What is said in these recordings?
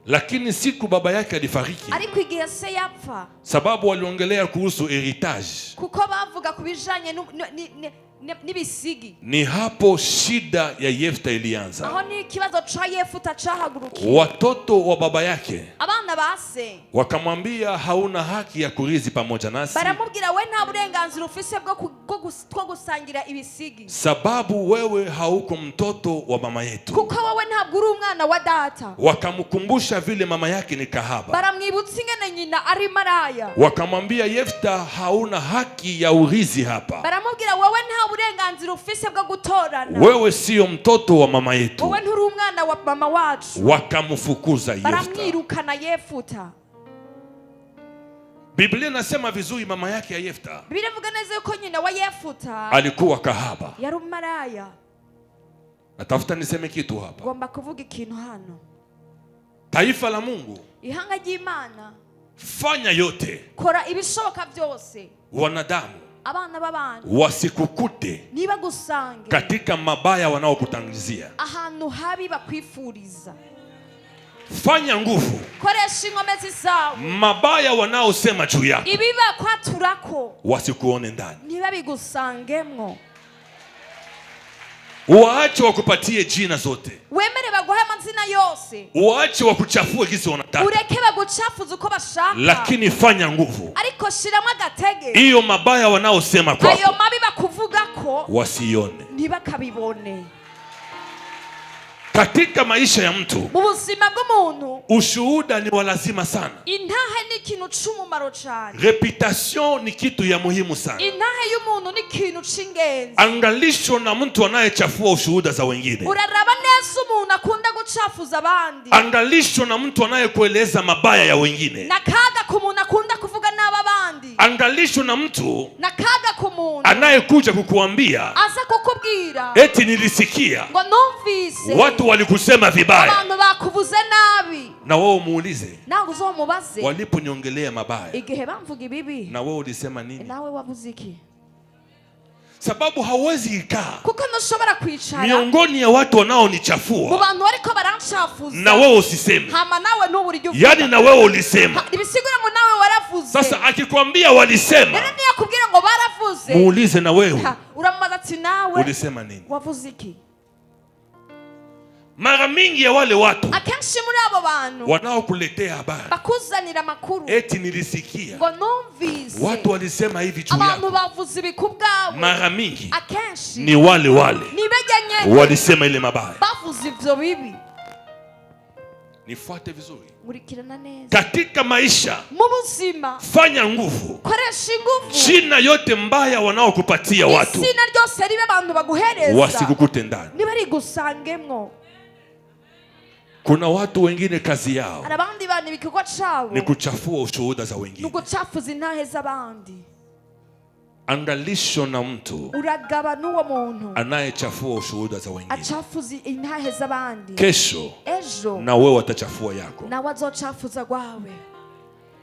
Lakini siku baba yake alifariki, ariko igihe se yapfa, sababu waliongelea kuhusu heritage, kuko bavuga kubijanye n'ibisigi, ni hapo shida ya Yefta ilianza. aho ni ikibazo cha Yefuta cahagurukiye. Watoto wa baba yake abana base wakamwambia, hauna haki ya kurithi pamoja nasi, baramubwira we nta burenganzira ufise bwo gusangira ibisigi, sababu wewe hauko mtoto wa mama yetu, kuko wowe ntabwo uri umwana wa data. Wakamkumbusha vile mama yake ni kahaba, baramwibutsa ingene nyina ari maraya. wakamwambia, Yefta, hauna haki ya urithi hapa, baramubwira wowe nta burenganzira ufise bwo gutorana, wewe sio mtoto wa mama yetu, wowe nturi umwana wa mama wacu. Wakamfukuza Yefta. baramwirukana Yefuta. Biblia inasema vizuri, mama yake ya Yefta, Biblia ivuga neza yuko nyina wa Yefuta alikuwa kahaba. yari maraya. Natafuta niseme kitu hapa. Ngomba kuvuga ikintu hano. Taifa la Mungu, ihanga ry'Imana, fanya yote, kora ibishoboka byose, wanadamu abana b'abantu wasikukute niba gusange katika mabaya wanaokutangizia. ahantu habi bakwifuriza. Fanya nguvu, koresha inkomezi zawe, mabaya wanaosema juu yako ibiba kwaturako wasikuone ndani, niba bigusangemwo. Waache wakupatie jina zote, wemere baguhe amazina yose, waache wakuchafue kisi wanataka, ureke bagucafuza uko bashaka, lakini fanya nguvu, ariko shiramo agatege hiyo mabaya wanaosema kwako ayo mabi bakuvugako wasione. ntibakabibone. Katika maisha ya mtu, mu buzima bw'umuntu, ushuhuda ni walazima sana. intahe ni ikintu c'umumaro cyane, Reputation ni kitu ya muhimu sana. intahe y'umuntu ni ikintu c'ingenzi. Angalisho na mtu anayechafua ushuhuda za wengine, uraraba neza umuntu akunda gucafuza abandi, angalisho na mtu anayekueleza mabaya ya wengine, nakaga ku muntu akunda kuvuga n'aba bandi, angalisho na mtu nakaga ku muntu anayekuja kukuambia aza kukubwira eti nilisikia ngo numvise watu walikusema vibaya, abantu bakuvuze nabi, na wewe umuulize, nawe uzomubaze waliponiongelea mabaya igihe bamvuga ibibi, na wewe ulisema nini? nawe wavuze iki? Sababu hauwezi ikaa kuko ntushobora kwicara miongoni ya watu mu wanaonichafua bantu bariko barancafuza na wewe usiseme, hama nawe ntuburi ibyo uvuga. yani na wewe ulisema. ibisigura ngo nawe waravuze. Sasa akikwambia walisema, rero niyo akubwira ngo baravuze, muulize na wewe uramubaza ati nawe ulisema nini? wavuze iki? Mara mingi ya wale watu akenshi muri abo bantu wanaokuletea habari bakuzanira amakuru eti nilisikia ngo numvise watu walisema hivi juu abantu yako, bavuze ibikubwawe, mara mingi akenshi ni wale nibejanye walisema ile mabaya. bavuze ivyo bibi. Nifuate vizuri, murikirana neza katika maisha mu buzima, fanya nguvu, koresha inguvu, jina yote mbaya wanaokupatia watu izina ryose ribe abantu baguhereza wasikukute ndani. niba rigusangemwo. Kuna watu wengine kazi yao abandi bantu ibikorwa cabo ni kuchafua ushuhuda za wengine. nugucafuza intahe z'abandi. Angalisho na mtu uragaba n'uwo muntu anayechafua ushuhuda za wengine, acafuza intahe z'abandi, kesho ejo na wewe watachafua yako. nawe azocafuza gwawe.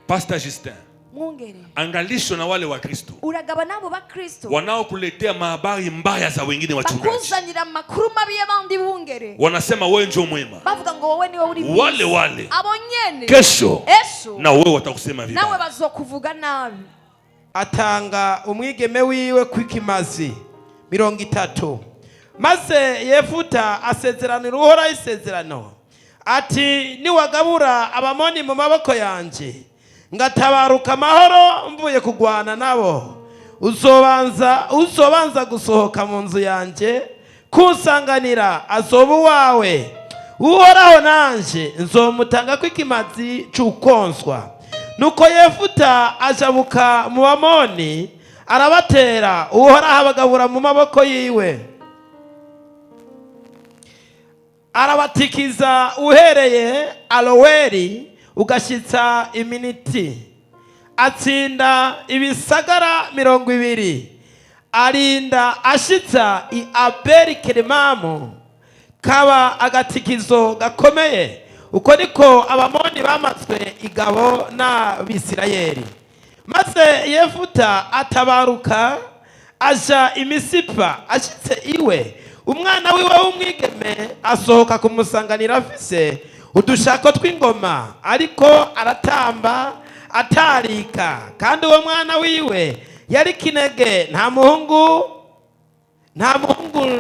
Pastor Justin, mwongere angalisho na wale wa Kristo uragaba nabo ba Kristo wanaokuletea mahabari mbaya za wengine wachungaji, bakuzanira amakuru mabi y'abandi bungere, wanasema wewe ndio mwema, bavuga ngo wowe niwe uri wale wale abo nyene kesho ejo na wewe watakusema nawe vibaya. bazokuvuga nabi. atanga umwigeme wiwe kw'ikimazi 30, maze Yefuta asezeranira Uhoraho isezerano ati, niwagabura abamoni mu maboko yanje ngatabaruka amahoro mvuye kugwana nabo, uzobanza gusohoka mu nzu yanje kunsanganira azoba uwawe, Uhoraho nanje nzomutanga kw'ikimazi c'ukonswa. Nuko Yefuta ajabuka mu bamoni arabatera, Uhoraho abagabura mu maboko yiwe, arabatikiza uhereye Aroweri ugashitsa iminiti, atsinda ibisagara 20, arinda ashitsa i Abeli Kerimamu, kaba agatikizo gakomeye. Uko niko abamoni bamatswe igabo n'Abisirayeli. Maze Yefuta atabaruka aja imisipa, ashitse iwe umwana wiwe w'umwigeme asohoka kumusanganira afise udushako tw'ingoma, ariko aratamba atarika. Kandi uwo mwana wiwe yari kinege, nta muhungu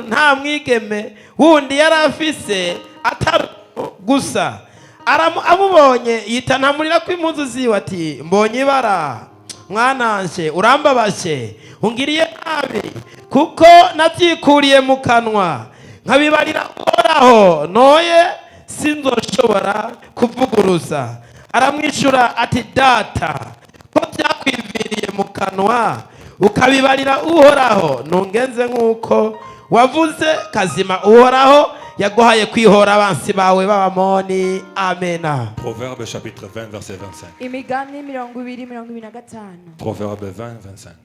nta mwigeme wundi yari afise atari gusa. Amubonye yitanamurira ko impuzu ziwe ati, mbonye ibara mwananje, urambabashe, ungiriye nabi, kuko nabyikuriye mu kanwa nkabibarira Uhoraho, noye sinzoshobora kuvuguruza. Aramwishura ati, data, ko byakwiviriye mu kanwa ukabibarira Uhoraho, ntungenze nk'uko wavuze, kazima Uhoraho yaguhaye kwihora abansi bawe b'Abamoni. Amena. Proverbe chapitre 20 verset 25. Imigani 20:25. Proverbe 20 25.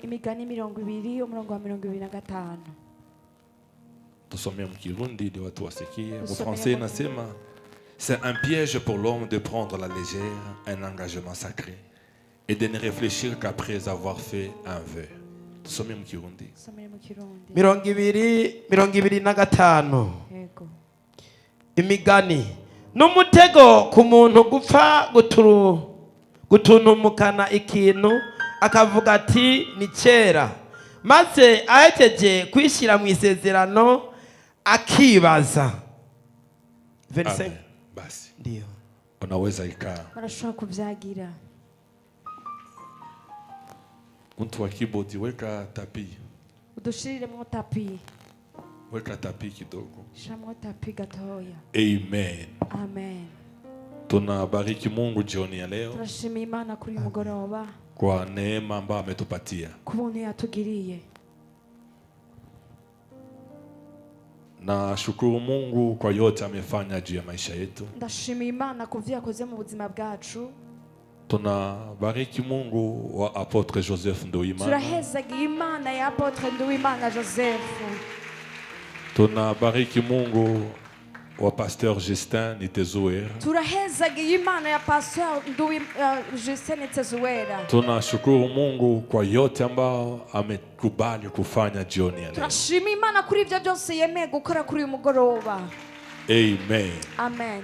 Imigani 20:25. Tusomee mkirundi ili watu wasikie. Au français inasema, c'est un piège pour l'homme de prendre la légère un engagement sacré et de ne réfléchir qu'après avoir fait un vœu. Tusomee mkirundi. 20:25. Imigani, n'umutego ku muntu gupfa gutuntumukana ikintu akavuga ati ni kera, maze ahejeje kwishyira mu isezerano akibaza. 25. Basi ndio unaweza ikaa. Barashobora kubyagira. Mtu wa keyboard, weka tapi. Udushiriremo tapi. Weka tapi kidogo. Shamo tapi gatoya. Amen. Amen. Tunabariki Mungu jioni ya leo. Turashimira Imana kuri mugoroba kwa neema ambayo ametupatia. Kubuntu yatugiriye. Na shukuru Mungu kwa yote amefanya juu ya maisha yetu. Ndashimira Imana kuvyo yakoze mu buzima bwacu. Tunabariki Mungu wa Apotre Joseph Nduwimana. Turahezagiye Imana ya Apotre Nduwimana Joseph. Tunabariki Mungu wa Pasteur Justin Nitezuwera. Turahezagiye Imana ya Pasteur Justin Nitezuwera. Tunashukuru Mungu kwa yote ambao amekubali kufanya jioni ya leo. Turashimira Imana kuri ibyo byose yemeye gukora kuri uyu mugoroba. Amen. Amen.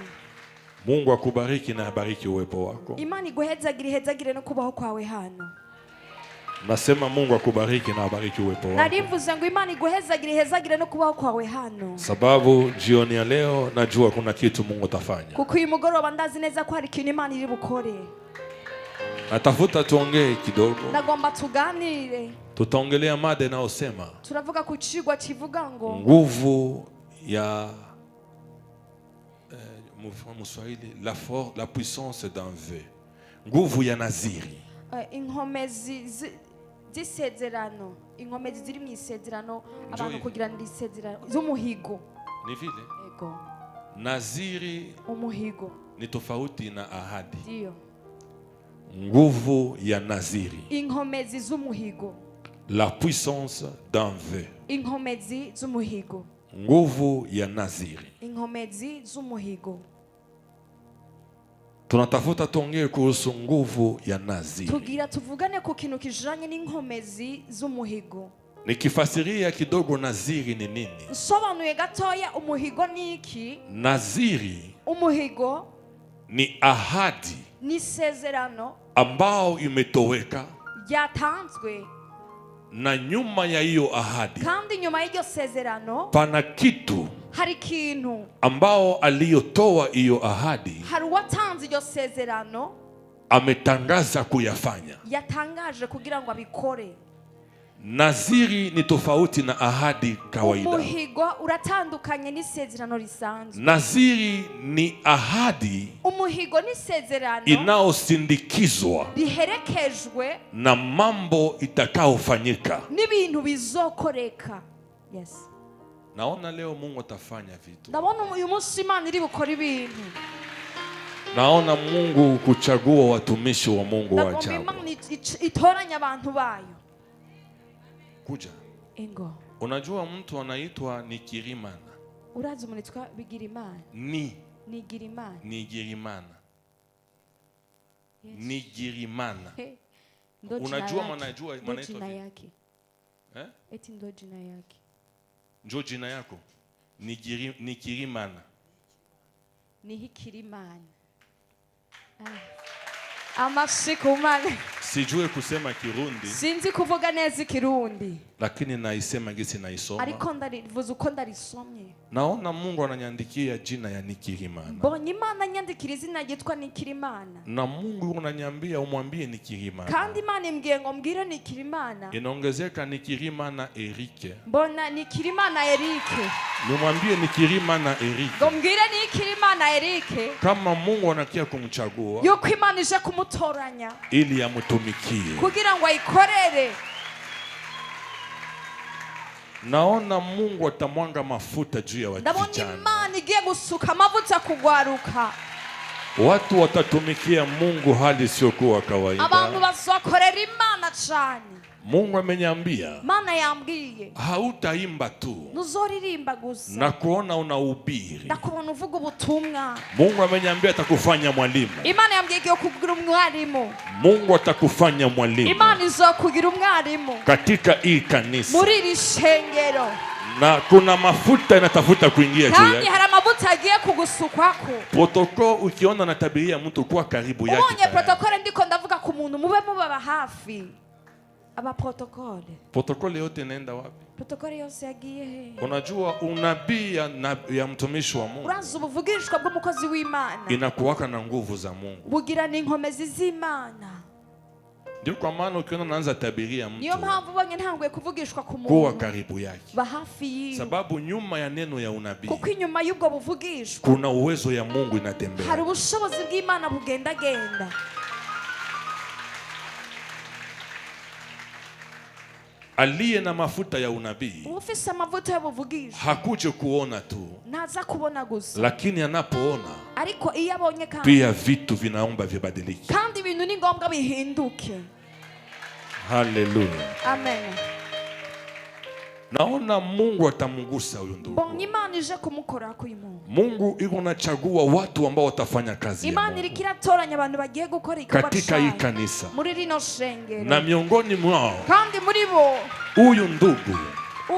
Mungu akubariki na abariki uwepo wako. Imana iguhezagire no kubaho kwawe hano. Nasema Mungu akubariki na abariki uwepo wako. Narivuze ngo Imana iguhezagire no kubaho kwawe hano. Sababu jioni ya leo najua kuna kitu Mungu atafanya. Kuko uyu mugoroba ndazi neza ko hari ikintu Imana iri bukore. Natafuta tuongee kidogo. Nagomba tuganire. Tutaongelea mada inayosema turavuga ku cigwa kivuga ngo nguvu ya Mswahili, la puissance d'un vœu. Nguvu ya naziri. Inkomezi z'isezerano, inkomezi ziri mu isezerano, abantu kugira ndi isezerano z'umuhigo. Ni vile? Ego. Naziri umuhigo ni tofauti na ahadi. Ndio. Nguvu ya naziri. Inkomezi z'umuhigo. La puissance d'un vœu. Inkomezi z'umuhigo. Nguvu ya naziri. Inkomezi z'umuhigo. Tunatafuta tuongee kuhusu nguvu ya naziri. Tugira tuvugane ku kintu kijanye n'inkomezi z'umuhigo. Nikifasiria kidogo naziri ni nini? Sobanuye gatoya umuhigo ni iki? Naziri umuhigo ni ahadi, ni sezerano ambao imetoweka, yatanzwe, na nyuma ya hiyo ahadi kandi nyuma y'iryo sezerano pana kitu, hari kintu ambao aliyotoa hiyo ahadi, hari watanze iryo sezerano, ametangaza kuyafanya, yatangaje kugira ngo abikore. Naziri ni tofauti na ahadi kawaida. Umuhigo uratandukanye n'isezerano risanzwe. Naziri ni ahadi, umuhigo ni sezerano inaosindikizwa riherekejwe na mambo itakaofanyika, n'ibintu bizokoreka. Yes. Naona leo Mungu atafanya vitu. Ndabona uyu munsi Imana iri bukora ibintu. Naona Mungu kuchagua watumishi wa Mungu wa ajabu. Imana itoranya abantu bayo. Kuja. Ingo. Unajua mtu anaitwa Nikirimana. Urazi umuntu yitwa Bigirimana. Nigirimana. Nigirimana. Yes. Nigirimana. Hey. Unajua mnajua jina yake. Eti ndo jina yake. Njo jina yako. Nikirimana. nihikira Imana. Amashiko Imana. Sijue kusema Kirundi. Sinzi kuvuga neza Ikirundi. Lakini naisema gisi naisoma. Ariko ndarivuza uko ndarisomye. Naona Mungu ananiandikia jina ya Nikirimana. Mbonye Imana nyandikira izina ryitwa Nikirimana. Na Mungu unaniambia umwambie Nikirimana. Kandi Imana imbwiye ngo mbwire Nikirimana. Inaongezeka Nikirimana Erike. Mbona Nikirimana Erike. Nimwambie Nikirimana Erike. Ngo mbwire Nikirimana Erike. Kama Mungu anakia kumchagua. Yuko Imana ije kumutoranya. Ili amutumikie. Kugira ngo ayikorere. Naona Mungu atamwanga mafuta juu ya watu vijana. Ndabona Imana igiye gusuka amavuta kugwaruka. Watu watatumikia Mungu hali sio kwa kawaida. Abantu bazokorera Imana cyane. Mungu ameniambia. Mana yambwiye. Hautaimba tu. Nuzoririmba gusa. Na kuona unahubiri. Ndakubona uvuga ubutumwa. Mungu ameniambia atakufanya mwalimu. Imana yambwiye igiye kugira umwarimu. Mungu atakufanya mwalimu. Imana izokugira umwarimu. Katika hii kanisa. Muri iri shengero. Na kuna mafuta inatafuta kuingia juu yake. Kandi hari amavuta agiye kugusukwako. Protokol ukiona natabiria mtu kwa karibu yake. Ubonye protokole ndiko ndavuga ku muntu mube mubaba hafi. Aba protokole. Protokole yote inaenda wapi? Protokole yose yagiye he? Unajua unabii ya mtumishi wa Mungu. Uraza ubuvugishwa bw'umukozi w'Imana. Inakuwaka na nguvu za Mungu. Bugira n'inkomezi z'Imana. Ndio kwa maana ukiona naanza tabiria mtu. Niyo mpamvu bonye ntanguye kuvugishwa ku muntu. Kuwa karibu yake. Ba hafi yiwe. Sababu nyuma ya neno ya unabii. Kuko inyuma y'ubwo buvugishwa. Kuna uwezo ya Mungu inatembea. Hari ubushobozi bw'Imana bugenda. Aliye na mafuta ya unabii. Ufise amavuta y'ubuvugishwa. Hakuje kuona tu. Naza kubona gusa. Lakini anapoona. Ariko iyo abonye kandi. Pia vitu vinaomba vibadilike. Kandi ibintu ni ngombwa bihinduke. Hallelujah. Amen. Naona Mungu atamgusa huyo ndugu. Bonye Imana ije kumukora ku Mungu. Mungu iko nachagua watu ambao watafanya kazi ya Mungu. Imana irikiratoranya abantu bagiye gukora igikorwa katika hii kanisa. Muri rino shengero. Na miongoni mwao. Kandi muri bo. Huyu ndugu.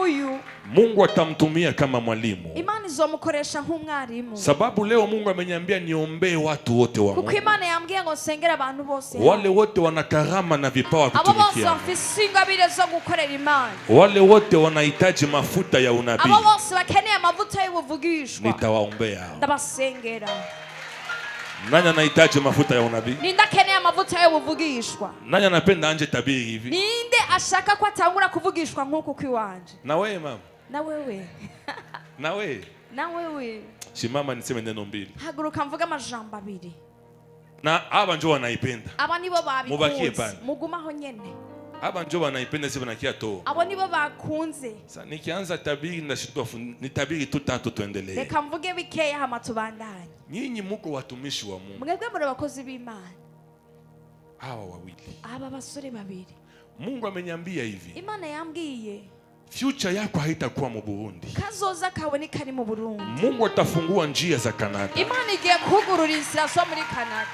Uyu. Mungu atamtumia kama mwalimu. Imana izomukoresha nk'umwarimu. Sababu leo Mungu ameniambia niombee watu wote wa Mungu. Kuko Imana yambwiye ngo sengera abantu bose. Wale wote wana karama na vipawa kutumikia. Abo bose bafise ingabire zo gukorera Imana. Wale wote wanahitaji mafuta ya unabii. Abo bose bakeneye amavuta y'ubuvugishwa. Nitawaombea. Ndabasengera. Nani anahitaji mafuta ya unabii? Ninde akeneye amavuta y'ubuvugishwa? Nani anapenda anje tabiri hivi? Ninde ashaka ko atangura kuvugishwa nk'uko kwiwanje? Na wewe mama. Na wewe. Na wewe. Na wewe. Simama niseme neno mbili. Haguruka mvuga amajambo abiri. Na aba njo wanaipenda. Aba nibo babikunze. Mubakie pale. Mugumaho nyene. Aba njo wanaipenda sisi banakia to. Abo nibo bakunze. Sasa nikianza tabiri ndashitwa nitabiri tu tatu tuendelee. Reka mvuge bikeya hama tubandanye. Nyinyi muko watumishi wa Mungu. Mwebwe muri abakozi b'Imana. Hawa wawili. Aba basore babiri. Mungu ameniambia hivi. Imana yambwiye. Future yako haitakuwa mu Burundi. Kazoza kawe ni kari mu Burundi. Mungu atafungua njia za Kanada. Imana igiye kugurura inzira zo muri Kanada.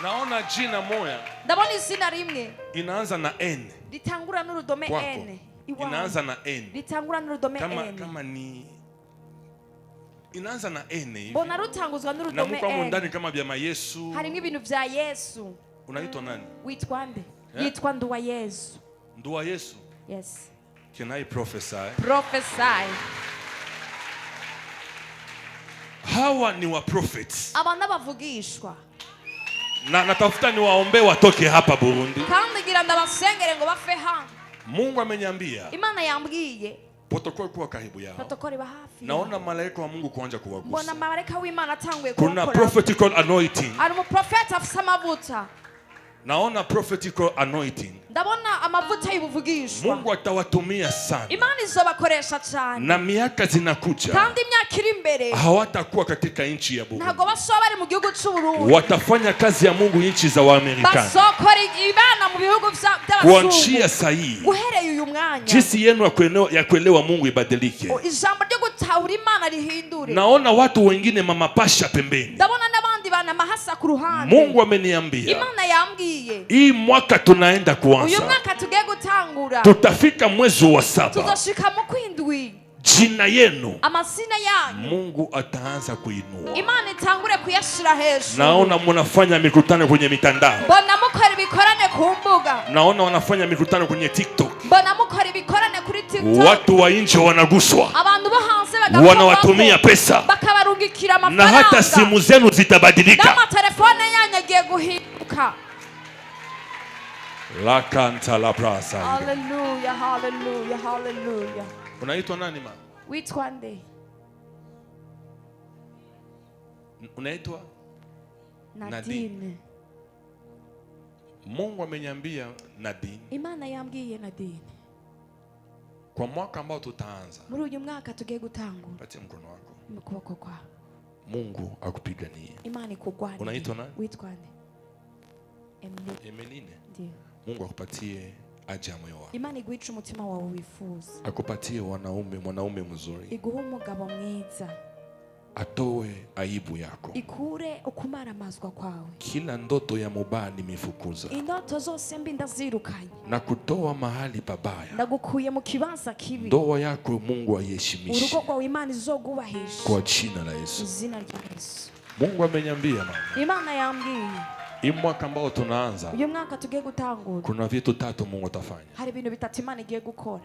Naona jina moya. Ndabona izina rimwe. Inaanza na N. Litangura n'urudome N. Inaanza na N. Litangura n'urudome N. Kama ni inaanza na N hivi. Bona rutanguzwa n'urudome N. Na muko ndani kama bya Yesu. Harimo ibintu vya Yesu. Unaitwa nani? Witwa nde? Yitwa Nduwa Yesu. Nduwa Yesu? Yes. Can I prophesy? Prophesy. Hawa ni wa prophets. Abana bavugishwa. Na natafuta ni waombe watoke hapa Burundi. Kandi gira ndabasengere ngo bafe hano. Mungu ameniambia. Imana yambwiye. Protokoli kuwa karibu yao. Protokoli bahafi. Naona malaika wa Mungu kuanza kuwagusa. Mbona malaika w'Imana atanguye gukora. Kuna prophetical anointing. Ari mu prophet afisa amavuta. Naona prophetical anointing. Ndabona amavuta y'ubuvugishwa. Mungu atawatumia sana. Imana izobakoresha cyane. Na miaka zinakuja. Kandi imyaka iri imbere. Hawatakuwa katika nchi ya Burundi. Ntago basoba bari mu gihugu cy'u Burundi. Watafanya kazi ya Mungu nchi za Waamerikani. Basokora ibana mu bihugu by'abazungu. Kuanzia sahihi. Guhereye uyu mwanya. Jinsi yenu ya kuelewa Mungu ibadilike. Ijambo ryo gutahura Imana rihindure. Naona watu wengine mamapasha pembeni. Ndabona n'abandi bana mahasa ku ruhande. Mungu ameniambia. Imana yambwiye. Hii mwaka tunaenda kuanza. Uyu mwaka tugiye gutangura. Tutafika mwezi wa 7. Tuzoshika mu kwindwi. jina yenu amazina yanyu Mungu ataanza kuinua. Imana itangure kuyashira hejuru. Naona mnafanya mikutano kwenye mitandao. Mbona mukora ibikorane ku mbuga. Naona wanafanya mikutano kwenye TikTok. Mbona mukora ibikorane kuri TikTok. Watu wa nje wanaguswa. Abantu bo hanze bagakora. Wanawatumia pesa. Bakabarungikira amafaranga. Na hata simu zenu zitabadilika. Na telefone yanyu agiye guhinduka. La canta la brasa. Hallelujah, hallelujah, hallelujah. Unaitwa nani ma? Uitwa nde? Unaitwa Nadine. Mungu ameniambia Nadine. Imana yambwiye Nadine. Kwa mwaka ambao tutaanza. Muri uyu mwaka tugiye gutangura. Patia mkono wako. Mukuboko kwa. Mungu akupiganie. Imana ikugwanire. Unaitwa nani? Uitwa nde? Emeline. Ndio. Mungu akupatie haja ya moyo wako. Imana iguhice umutima wawe wifuza. Akupatie mwanaume mzuri. Iguhe umugabo mwiza. Atoe aibu yako. Ikure ukumaramazwa kwawe. Kila ndoto ya mubaya nimefukuza. Indoto zose mbi ndazirukanye. Na kutoa mahali pabaya. Ndagukuye mu kibanza kibi. Ndoa yako Mungu ayeshimishi. Urugo rwawe Imana izogubahisha. Kwa jina la Yesu. Izina rya Yesu. Mungu ameniambia mama. Imana yambwiye. Hii mwaka ambao tunaanza. Uyu mwaka tugiye gutangura. Kuna vitu tatu Mungu atafanya. Hari ibintu bitatu Imana igiye gukora.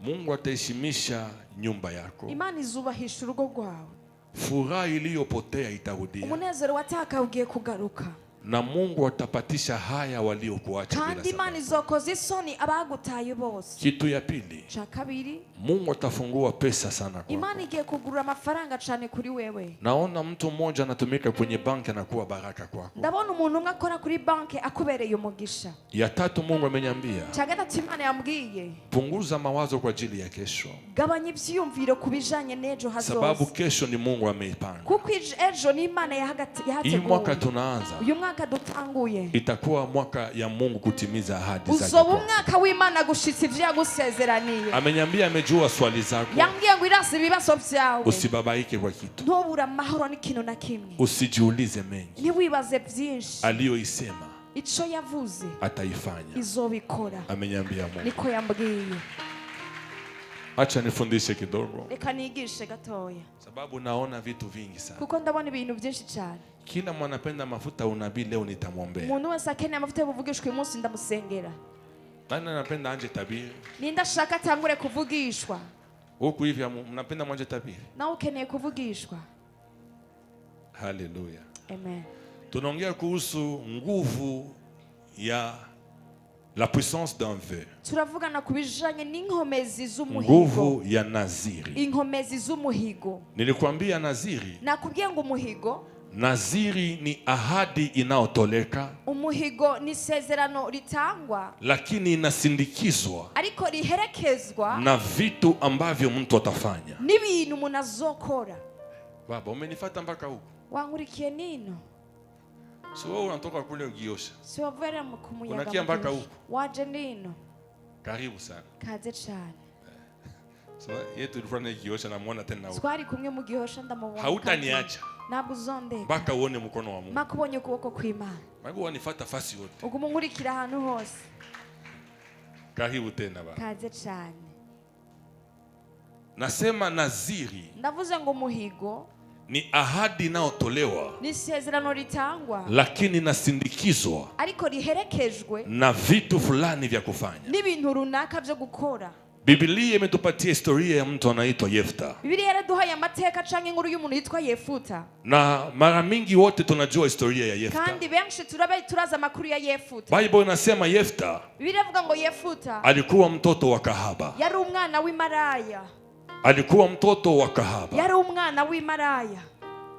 Mungu ataheshimisha nyumba yako. Imana izubahisha urugo rwawe. Furaha iliyopotea itarudia. Umunezero wataka ugiye kugaruka. Na Mungu atapatisha haya waliokuacha bila sababu. Kandi Imana izokoza isoni abagutaye bose. Kitu ya pili. Cha kabiri. Mungu atafungua pesa sana kwako. Imana igiye kugurura amafaranga cyane kuri wewe. Naona mtu mmoja anatumika kwenye banki anakuwa baraka kwako. Ndabona umuntu umwe akora kuri banki akubereye umugisha. Ya tatu Mungu ameniambia. Cha gatatu Imana yambwiye. Punguza mawazo kwa ajili ya kesho. Gabanya ivyiyumviro kubijanye n'ejo hazoza. Sababu kesho ni Mungu ameipanga. Kuko ejo ni Imana yahateguye. Hii mwaka tunaanza. Uyu mwaka dutanguye. Itakuwa mwaka ya Mungu kutimiza ahadi zake. Uzoba umwaka w'Imana gushitsa ivyo yagusezeraniye. Ameniambia amejua swali zako. Yambwiye ngo irasi ibibazo vyawe. Usibabaike kwa kitu. Ntubura amahoro n'ikintu na kimwe. Usijiulize mengi. Ntiwibaze byinshi. Aliyoisema Ico yavuze ataifanya. Izobikora. Ameniambia Mungu. Niko yambwiye. Acha nifundishe kidogo. Reka nigishe gatoya. Sababu naona vitu vingi sana. Kuko ndabona ibintu byinshi cyane. Kila mwanapenda mafuta unabii leo nitamwombea. Umuntu wese akeneye amavuta y'ubuvugishwa uyu munsi ndamusengera. Nani anapenda anje tabiri? Ninda shaka tangure kuvugishwa. Huku hivi mnapenda mwanje tabiri? Na ukeneye kuvugishwa. Haleluya. Amen. Tunaongea kuhusu nguvu ya la puissance d'un vœu. Turavugana kubijanye n'inkomezi z'umuhigo. Nguvu ya naziri. Inkomezi z'umuhigo. Nilikwambia naziri. Nakubwiye ngo umuhigo. Naziri ni ahadi inaotoleka. Umuhigo ni sezerano litangwa. Lakini inasindikizwa. Ariko riherekezwa. Na vitu ambavyo mtu atafanya. N'ibintu umuntu azokora. Baba, umenifuata mpaka huko. Wangurikiye nino. So wewe unatoka kule Ugiosha. Si wavera kumuyaga. Unakia mpaka huko. Waje nino. Karibu sana. Kaze cyane. So yetu tulikuwa na Ugiosha na muona tena huko. Twari kumwe mu Gihosha ndamubona. Hautaniacha. Ntabwo uzondeka. Mpaka uone mkono wa Mungu. Makubonye ukuboko kw'Imana. Mungu wanifuata fasi yote. Ugumungurikira ahantu hose. Karibu tena baba. Kaze cyane. Nasema naziri. Ndavuze ngo muhigo Ni ahadi inayotolewa. Ni sezerano litangwa. Lakini nasindikizwa. Ariko riherekejwe. Na vitu fulani vya kufanya. N'ibintu runaka byo gukora. Biblia imetupatia historia ya mtu anaitwa Yefta. Biblia yaraduhaye amateka canke inkuru y'umuntu yitwa Yefuta. Na mara mingi wote tunajua historia ya Yefta. Kandi benshi turaza amakuru ya Yefuta. Bible inasema Yefta. Biblia ivuga ngo Yefuta alikuwa mtoto wa kahaba. Yari umwana w'imaraya. Alikuwa mtoto wa kahaba. Yari umwana w'imaraya.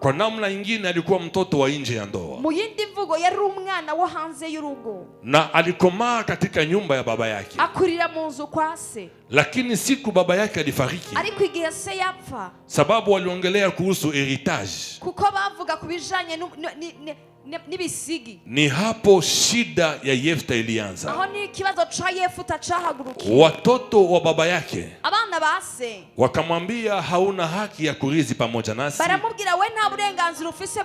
Kwa namna nyingine alikuwa mtoto wa nje ya ndoa. Mu yindi mvugo yari umwana wo hanze y'urugo. Na alikomaa katika nyumba ya baba yake. Akurira mu nzu kwa se. Lakini siku baba yake alifariki. Ariko igihe se yapfa. Sababu waliongelea kuhusu heritage. Kuko bavuga kubijanye n'ibisigi. Ni hapo shida ya Yefta ilianza. Aho ni ikibazo cha Yefuta cahagurukiye. Watoto wa baba yake Abana base wakamwambia hauna haki ya kurithi pamoja nasi. Baramubwira we nta burenganzira ufise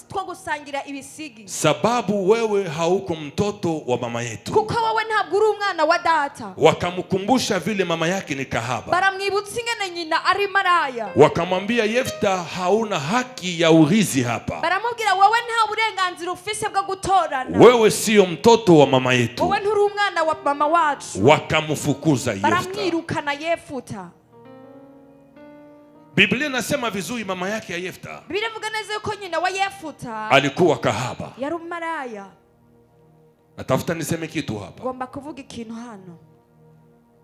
bwo gusangira ibisigi. ibisigi. Sababu wewe hauko mtoto wa mama yetu. Kuko wowe ntabwo uri umwana wa data. Wakamkumbusha vile mama yake ni kahaba. Baramwibutsa ingene nyina ari maraya. Wakamwambia Yefta, hauna haki ya urithi hapa. Baramubwira wowe nta burenganzira ufise bwo gutorana. Wewe sio mtoto wa mama yetu. Wowe nturi umwana wa mama wacu. Wakamfukuza Yefta. Baramwirukana Yefuta. Biblia inasema vizuri mama yake ya Yefta. Biblia ivuga neza yuko nyina wa Yefuta alikuwa kahaba. yari maraya. Natafuta niseme kitu hapa. Ngomba kuvuga ikintu hano.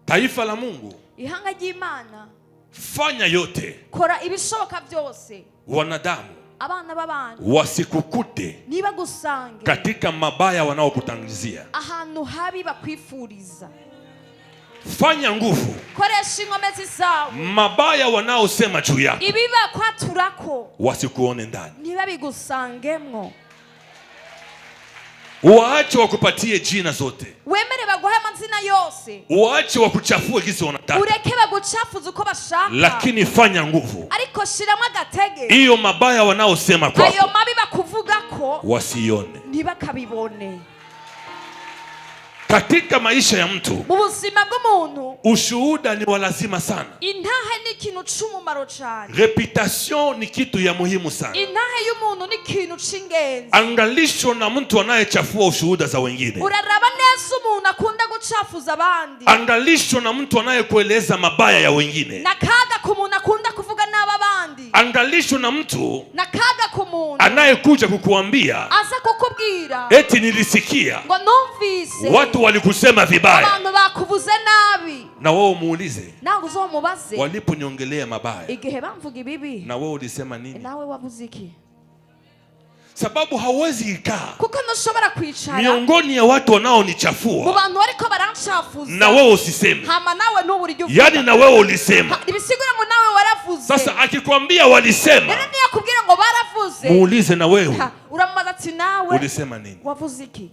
Taifa la Mungu, ihanga ry'Imana, fanya yote kora ibishoboka byose wanadamu abana b'abantu wasikukute niba gusange katika mabaya wanaokutangizia. ahantu habi bakwifuriza. Fanya nguvu, koresha inkomezi zawe, mabaya wanaosema juu yako ibiba kwaturako wasikuone ndani. niba bigusangemwo, waache wakupatie jina zote, wemere baguhe amazina yose, waache wakuchafue kisi wanataka, ureke bagucafuza uko bashaka, lakini fanya nguvu. ariko shiramo agatege Hiyo mabaya wanaosema ayo kwako mabi bakuvugako wasione. ntibakabibone. Katika maisha ya mtu, mu buzima bw'umuntu ushuhuda ni wa lazima sana. intahe ni ikintu c'umumaro cyane. Reputation ni kitu ya muhimu sana. intahe y'umuntu ni ikintu c'ingenzi. Angalisho na mtu anayechafua ushuhuda za wengine. uraraba neza umuntu akunda gucafuza abandi. Angalisho na mtu anayekueleza mabaya ya wengine. nakaga ku muntu akunda kuvuga n'aba bandi. Angalisho na mtu nakaga ku muntu anayekuja kukuambia aza kukubwira eti nilisikia ngo numvise watu walikusema vibaya, abantu bakuvuze nabi. na wewe umuulize nawe uzomubaze waliponiongelea mabaya, igihe bamvuga ibibi, na wewe ulisema nini? nawe wavuze iki? Sababu hauwezi ikaa kuko ntushobora kwicara miongoni ya watu mu wanaonichafua bantu bariko barancafuza na wewe usiseme. hama nawe ntubura ibyo uvuga. Yani na wewe ulisema. ibisigura ngo nawe waravuze. Sasa akikwambia walisema, rero niyakubwira ngo baravuze, muulize na wewe uramubaza ati nawe ulisema nini? wavuze iki?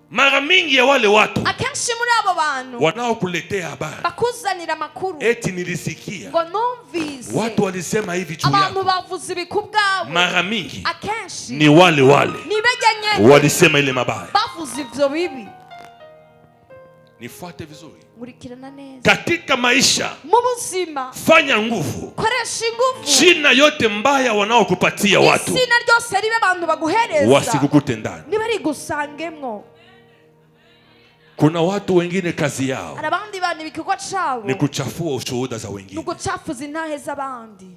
Mara mingi ya wale watu akenshi muri abo bantu wanaokuletea habari bakuzanira amakuru eti nilisikia ngo numvise watu walisema hivi juu abantu yako, bavuze ibikubwawe, mara mingi akenshi ni wale nibeganye walisema ile mabaya. bavuze ivyo bibi. Nifuate vizuri murikirana neza katika maisha, mu buzima, fanya nguvu. koresha inguvu. Jina yote mbaya wanaokupatia watu izina ryose ribe abantu baguhereza wasikukute ndani. niba rigusangemwo. Kuna watu wengine kazi yao hari abandi bantu ibikorwa cabo ni kuchafua ushuhuda za ni wengine. ugucafuza intahe z'abandi.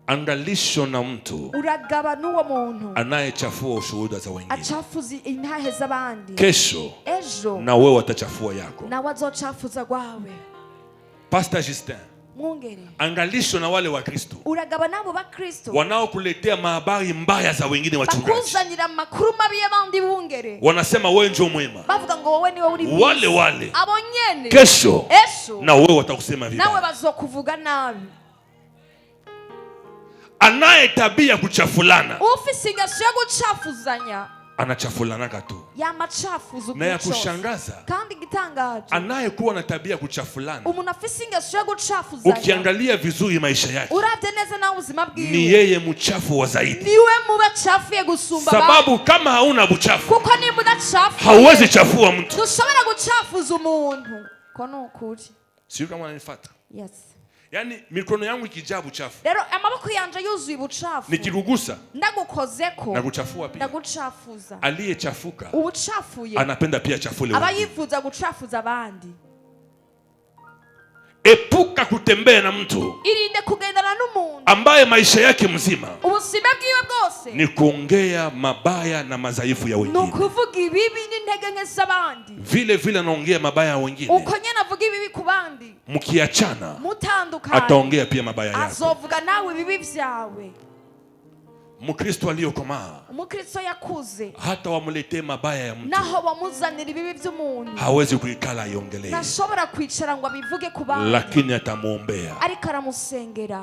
Angalisho na mtu uragaba n'uwo muntu anayechafua ushuhuda za wengine, acafuza intahe z'abandi, kesho ejo na wewe watachafua yako. nawe azocafuza gwawe. Pastor Justin, mwungere, angalisho na wale wa Kristo uragaba nabo ba Kristo wanaokuletea mahabari mbaya za wengine wachungaji. bakuzanira amakuru mabi y'abandi bungere, Wanasema wewe ndio mwema, bavuga ngo wowe niwe uri mwiza. wale abo nyene kesho ejo na wewe watakusema nawe vibaya. bazokuvuga nabi. Anaye tabia kuchafulana ufise ingeso yo gucafuzanya anachafulanaga tu, yamacafuza na ya ukuri cose. kushangaza kandi igitangaje, anayekuwa na tabia kuchafulana, umuntu afise ingeso yo gucafuzanya, ukiangalia vizuri maisha yake uravye neza nawe ubuzima ni bwiwe yeye mchafu wa zaidi. niwe muba cafuye gusumba abandi. Sababu kama hauna buchafu kuko niba udacafuye hauwezi chafua mtu. dushobora gucafuza umuntu. ko ni ukuri. Sio kama unanifuata? Yes. Yani mikono yangu ikijaa buchafu, rero amaboko yanje yuzuye ubucafu, nikigugusa ndagukozeko na kuchafua pia. ndagucafuza. Aliyechafuka ubucafuye anapenda pia chafule aba wengine. yifuza gucafuza abandi. Epuka kutembea na mtu irinde kugendana n'umuntu ambaye maisha yake mzima ubuzima bwiwe bwose ni kuongea mabaya na madhaifu ya ni wengine. ukuvuga ibibi n'intege nke z'abandi. Vile vile anaongea mabaya ya wengine, uko nyene avuga ibibi ku bandi, mkiachana mutandukanye ataongea pia mabaya yako. azovuga nawe ibibi vyawe. Mkristo aliyokomaa umukristo yakuze hata wamletee mabaya ya mtu naho bamuzanira ibibi vy'umuntu hawezi kuikala aiongelee, ntashobora kwicara ngo abivuge ku bandi, lakini atamuombea. ariko aramusengera.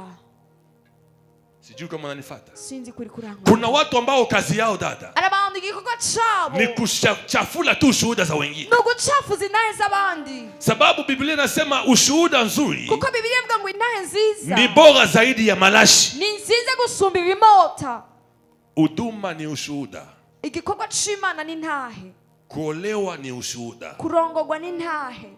Sijui kama unanifuata. sinzi kuri kuranga. Kuna watu ambao kazi yao dada arabantu igikorwa cabo ni kuchafula tu shuhuda za wengine, ni ugucafuza intahe z'abandi, sababu Biblia inasema ushuhuda nzuri kuko Bibiliya ivuga ngo intahe nziza ni bora zaidi ya malashi. ni nziza gusumba ibimota. Vile vile anaongea mabaya ya wengine, uko nyene avuga ibibi ku bandi, azovuga nawe ibibi vyawe. Huduma ni ushuhuda. igikorwa c'Imana ni ntahe, Kuolewa ni ushuhuda. kurongorwa ni ntahe,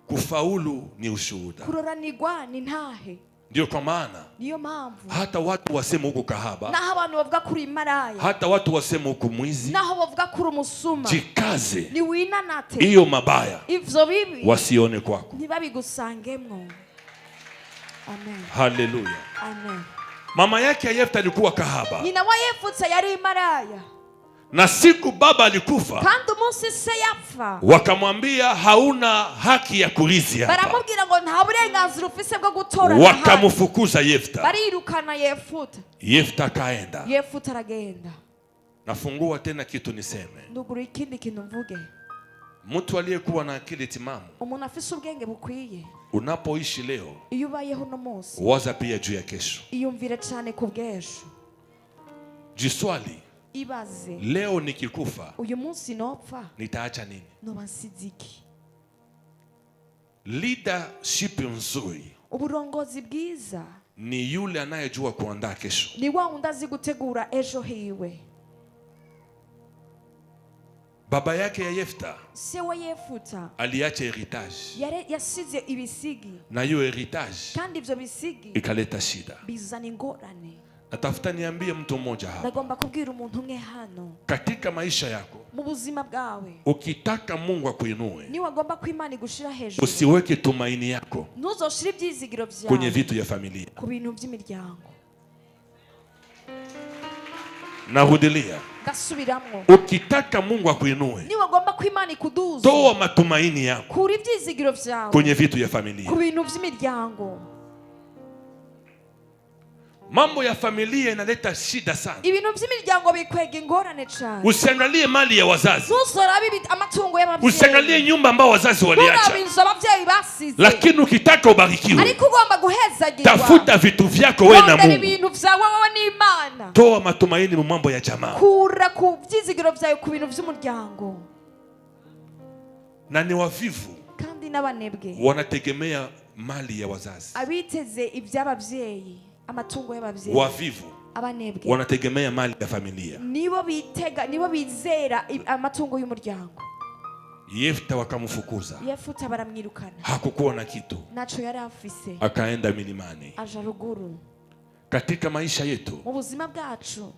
Kufaulu ni ushuhuda. kuroranirwa ni ntahe. Ndio kwa maana niyo mpamvu hata watu wasema huko kahaba, naho abantu bavuga kuri maraya, hata watu wasema huko mwizi, naho bavuga kuri umusuma, jikaze ni winanate hiyo mabaya ivyo bibi wasione kwako. ntibabigusangemwo. Amen. Haleluya. Amen. Mama yake Yefta alikuwa kahaba, nyina wa Yefute yari maraya, na siku baba alikufa kandi umunsi se yapfa wakamwambia hauna haki ya kurithi hapa, baramubwira ngo nta burenganzira ufise bwo gutorana, wakamfukuza Yefta. barirukana Yefute. Yefta kaenda. Yefute aragenda. Nafungua tena kitu niseme, nduguru ikindi kintu mvuge, mtu aliyekuwa na akili timamu, umuntu afise ubwenge bukwiye, unapoishi leo iyo ubayeho no munsi waza pia juu ya kesho. iyumvire cyane ku bw'ejo. Jiswali, ibaze, leo nikikufa uyu munsi nopfa nitaacha nini? noba nsize iki? Leadership nzuri uburongozi bwiza ni yule anayejua kuandaa kesho. ni wa wundi azi gutegura ejo hiwe. Baba yake ya Yefta se wa Yefuta aliacha heritage, yasize ibisigi, na hiyo heritage kandi ivyo bisigi ikaleta shida. bizana ingorane. Natafuta niambie mtu mmoja hapa, Nagomba kubwira umuntu umwe hano, katika maisha yako mu buzima bwawe, ukitaka Mungu akuinue, ni wagomba ko Imana igushira hejuru, usiweke tumaini yako ntuzoshire ibyizigiro kwenye byawe vitu ya familia. ku bintu by'imiryango. Narudilia, Ndasubiramwo, ukitaka Mungu akuinue, ni wagomba ko Imana ikuduza, toa matumaini yako kuri ibyizigiro byawe kwenye vitu ya familia. ku bintu by'imiryango. Mambo ya familia inaleta shida sana. Ibintu by'imiryango bikwega ingorane cyane. Usiangalie mali ya wazazi, Ntuzorabe amatungo y'ababyeyi, usiangalie nyumba ambao wazazi waliacha, inzu ababyeyi basize, lakini ukitaka ubarikiwe, ariko ugomba guhezagirwa, tafuta vitu vyako wewe na rondera Mungu. ibintu vyawe wowe n'Imana, Toa matumaini mu mambo ya jamaa, kura ku byizigiro byawe ku bintu by'umuryango. na ni wavivu Kandi n'abanebwe wanategemea mali ya wazazi. abiteze iby'ababyeyi, amatungo y'ababyeyi, Wavivu abanebwe wanategemea mali ya familia. nibo bizera amatungo y'umuryango. Yefta wakamfukuza, Yefuta baramwirukana, hakukuwa na kitu, naco yari afise, akaenda milimani. aja ruguru. Katika maisha yetu, Mu buzima bwacu,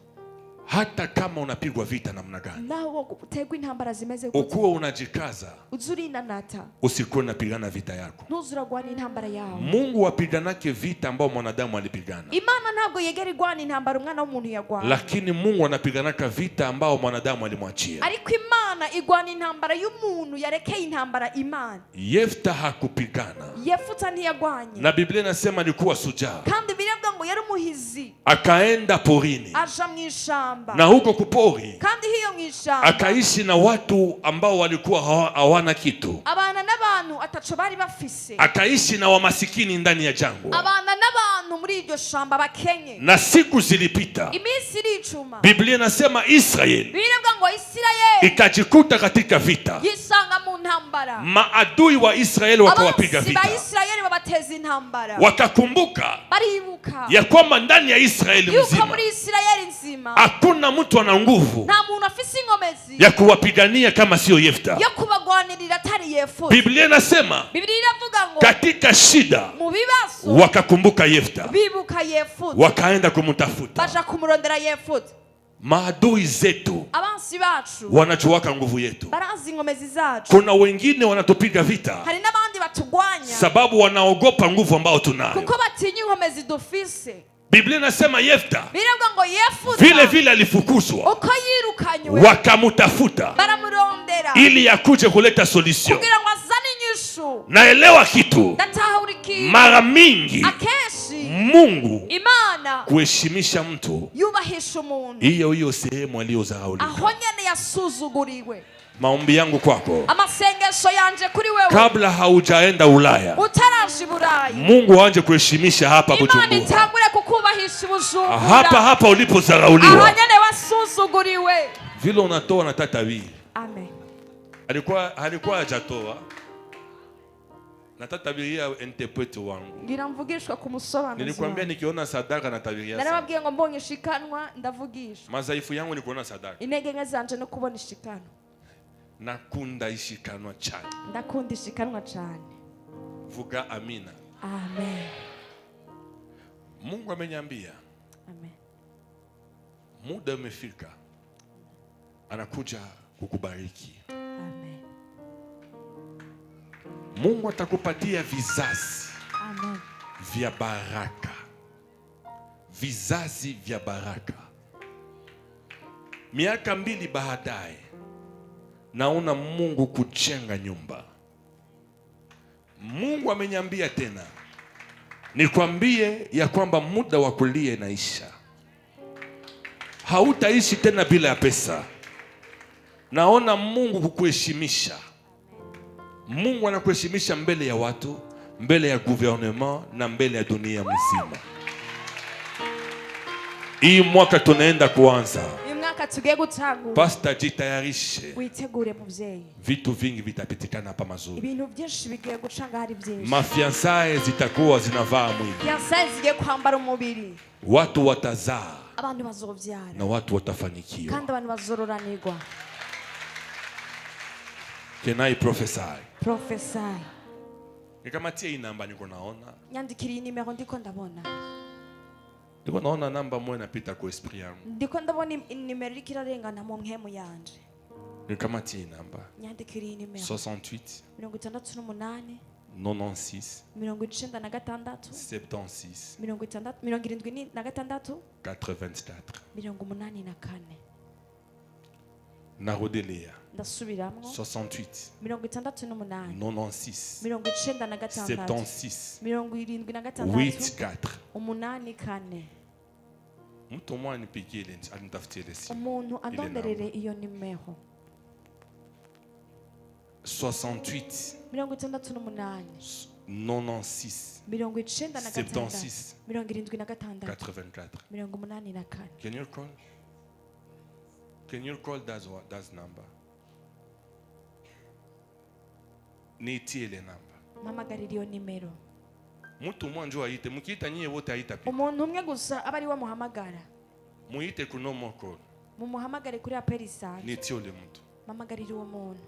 hata kama unapigwa vita namna gani, naho utegwa intambara zimeze gute, ukuwa unajikaza, uzurinanata, usikuwe unapigana vita yako. ntuzuragwana intambara yawe. Mungu wapiganake vita ambao mwanadamu alipigana, Imana ntabwo yegera igwana intambara umwana w'umuntu yagwana, lakini Mungu anapiganaka vita ambao mwanadamu alimwachia. ariko Imana igwana intambara y'umuntu yarekeye intambara Imana. Yefta hakupigana, Yefuta ntiyagwanye, na Biblia inasema alikuwa sujaa, kandi biravuga ngo yari umuhizi, akaenda porini, aja mu ishamba, na huko kupori kandi hiyo mu ishamba akaishi na watu ambao walikuwa hawana kitu, abana n'abantu ataco bari bafise, akaishi na wamasikini ndani ya jangwa. abana n'abantu muri iryo shamba bakenye. Na siku zilipita, Iminsi iricuma, Biblia inasema Israeli biravuga ngo Isirayeli ikajikuta katika vita. yisanga mu ntambara, Maadui wa Israeli wakawapiga abansi ba vita, Isirayeli babateza intambara, wakakumbuka baribuka ya kwamba ndani ya Israeli yuko mzima muri Isirayeli nzima hakuna mtu ana nguvu nta muntu afise ingomezi ya kuwapigania kama sio Yefta. yo kubagwanirira atari Yefuta. Biblia inasema Biblia iravuga ngo katika shida mu bibazo wakakumbuka Yefta, bibuka Yefuta, wakaenda kumtafuta. baja kumurondera Yefuta. Maadui zetu Abansi bacu wanachuwaka nguvu yetu. barazi ingomezi zacu, Kuna wengine wanatupiga vita hari n'abandi batugwanya sababu wanaogopa nguvu ambao tunayo. kuko batinya inkomezi dufise. Biblia inasema Yefta Biravuga ngo Yefuta vile vile alifukuzwa, uko yirukanywe wakamutafuta baramurondera ili akuje kuleta solution. kugira ngo azane inyishu. Naelewa kitu, Ndatahurikiye mara mingi akenshi Mungu Imana kuheshimisha mtu yubahisha umuntu hiyo sehemu aliyozarauliwa. aho nyene yasuzuguriwe. Maombi yangu kwako, Amasengesho yanje kuri wewe, kabla haujaenda Ulaya, utaraje i Burayi, Mungu aanze kuheshimisha hapa Imana Bujumbura, itangure kukubahisha i Bujumbura, hapa aho ulipozarauliwa. nyene wasuzuguriwe. Vile unatoa na tata bii Amen. alikuwa hajatoa, natatabiria interprete wangu. ngira mvugishwa ku musobanuzi Nilikwambia wanjye. nikiona sadaka natabiria sana. narababwiye ngo mbonye ishikanwa ndavugishwa. Madhaifu yangu ni kuona sadaka. intege nke zanje no kubona ishikanwa. Nakunda ishikanwa cyane. ndakunda ishikanwa cyane. Vuga amina. Amen. Mungu ameniambia Amen. muda umefika, anakuja kukubariki. Amen. Mungu atakupatia vizazi Amen. vya baraka, vizazi vya baraka. Miaka 2 baadaye naona Mungu kujenga nyumba. Mungu ameniambia tena nikwambie ya kwamba muda wa kulia inaisha. Hautaishi tena bila ya pesa. Naona Mungu kukuheshimisha. Mungu anakuheshimisha mbele ya watu, mbele ya gouvernement na mbele ya dunia mzima. Hii mwaka tunaenda kuanza. uyu mwaka tugiye gutangura. Pastor, jitayarishe. witegure muvyeyi. Vitu vingi vitapitikana hapa mazuri. ibintu byinshi bigiye guca ngahari byinshi. Mafiansaye zitakuwa zinavaa mwili. fiansaye zigiye kwambara umubiri. Watu watazaa abantu bazovyara. na watu watafanikiwa. kandi abantu bazororanirwa. Can I prophesy? Prophesy. Nikamatia hii namba niko naona. nyandikira iyi nimero ndiko ndabona. Niko naona namba moja inapita kwa esprit yangu. ndiko ndabona inimero iriko irarengana mu mpemu yanje. Nikamatia hii namba. nyandikira iyi nimero 68 68 96 96 76 76 84 84. Narodelea ndasubiramwo 68 68 96 96 76 76 84. 84. Mtu mmoja nipigie ile anitafutie ile simu. umuntu andonderere iyo nimero 68 68 96 76 84. 84. Can you call? Can you call that number? Niitie ile namba. mpamagarira iyo nimero. Mtu mmoja njoo aite, mkiita nyie wote aita pia. umuntu umwe gusa aba ari we muhamagara. Muite kuno moko. mumuhamagare kuri aperi isanzwe. Niitie ule mtu. mpamagarira uwo muntu.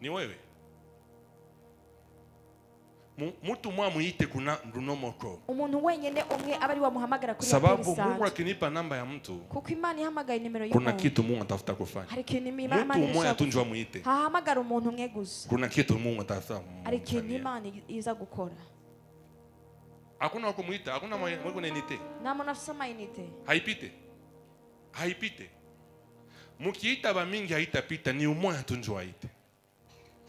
Ni wewe? Mtu mwa muite kuna nduno moko. umuntu wenyene umwe aba ari we muhamagara kuri aperi Sababu isanzwe. Mungu akinipa namba ya mtu, kuko Imana ihamagaye nimero kuna y'umuntu. kitu Mungu atafuta kufanya. hari ikintu Mtu Imana mmoja ishaka. tu njoo muite. hahamagara umuntu umwe gusa. Kuna kitu Mungu atafuta. hari ikintu Imana iza gukora. Hakuna kumuita, hakuna mweko nenite. nta muntu afise amayinite. Haipite. Haipite. Mukiita ba mingi haitapita, ni umoja tu njoo aite.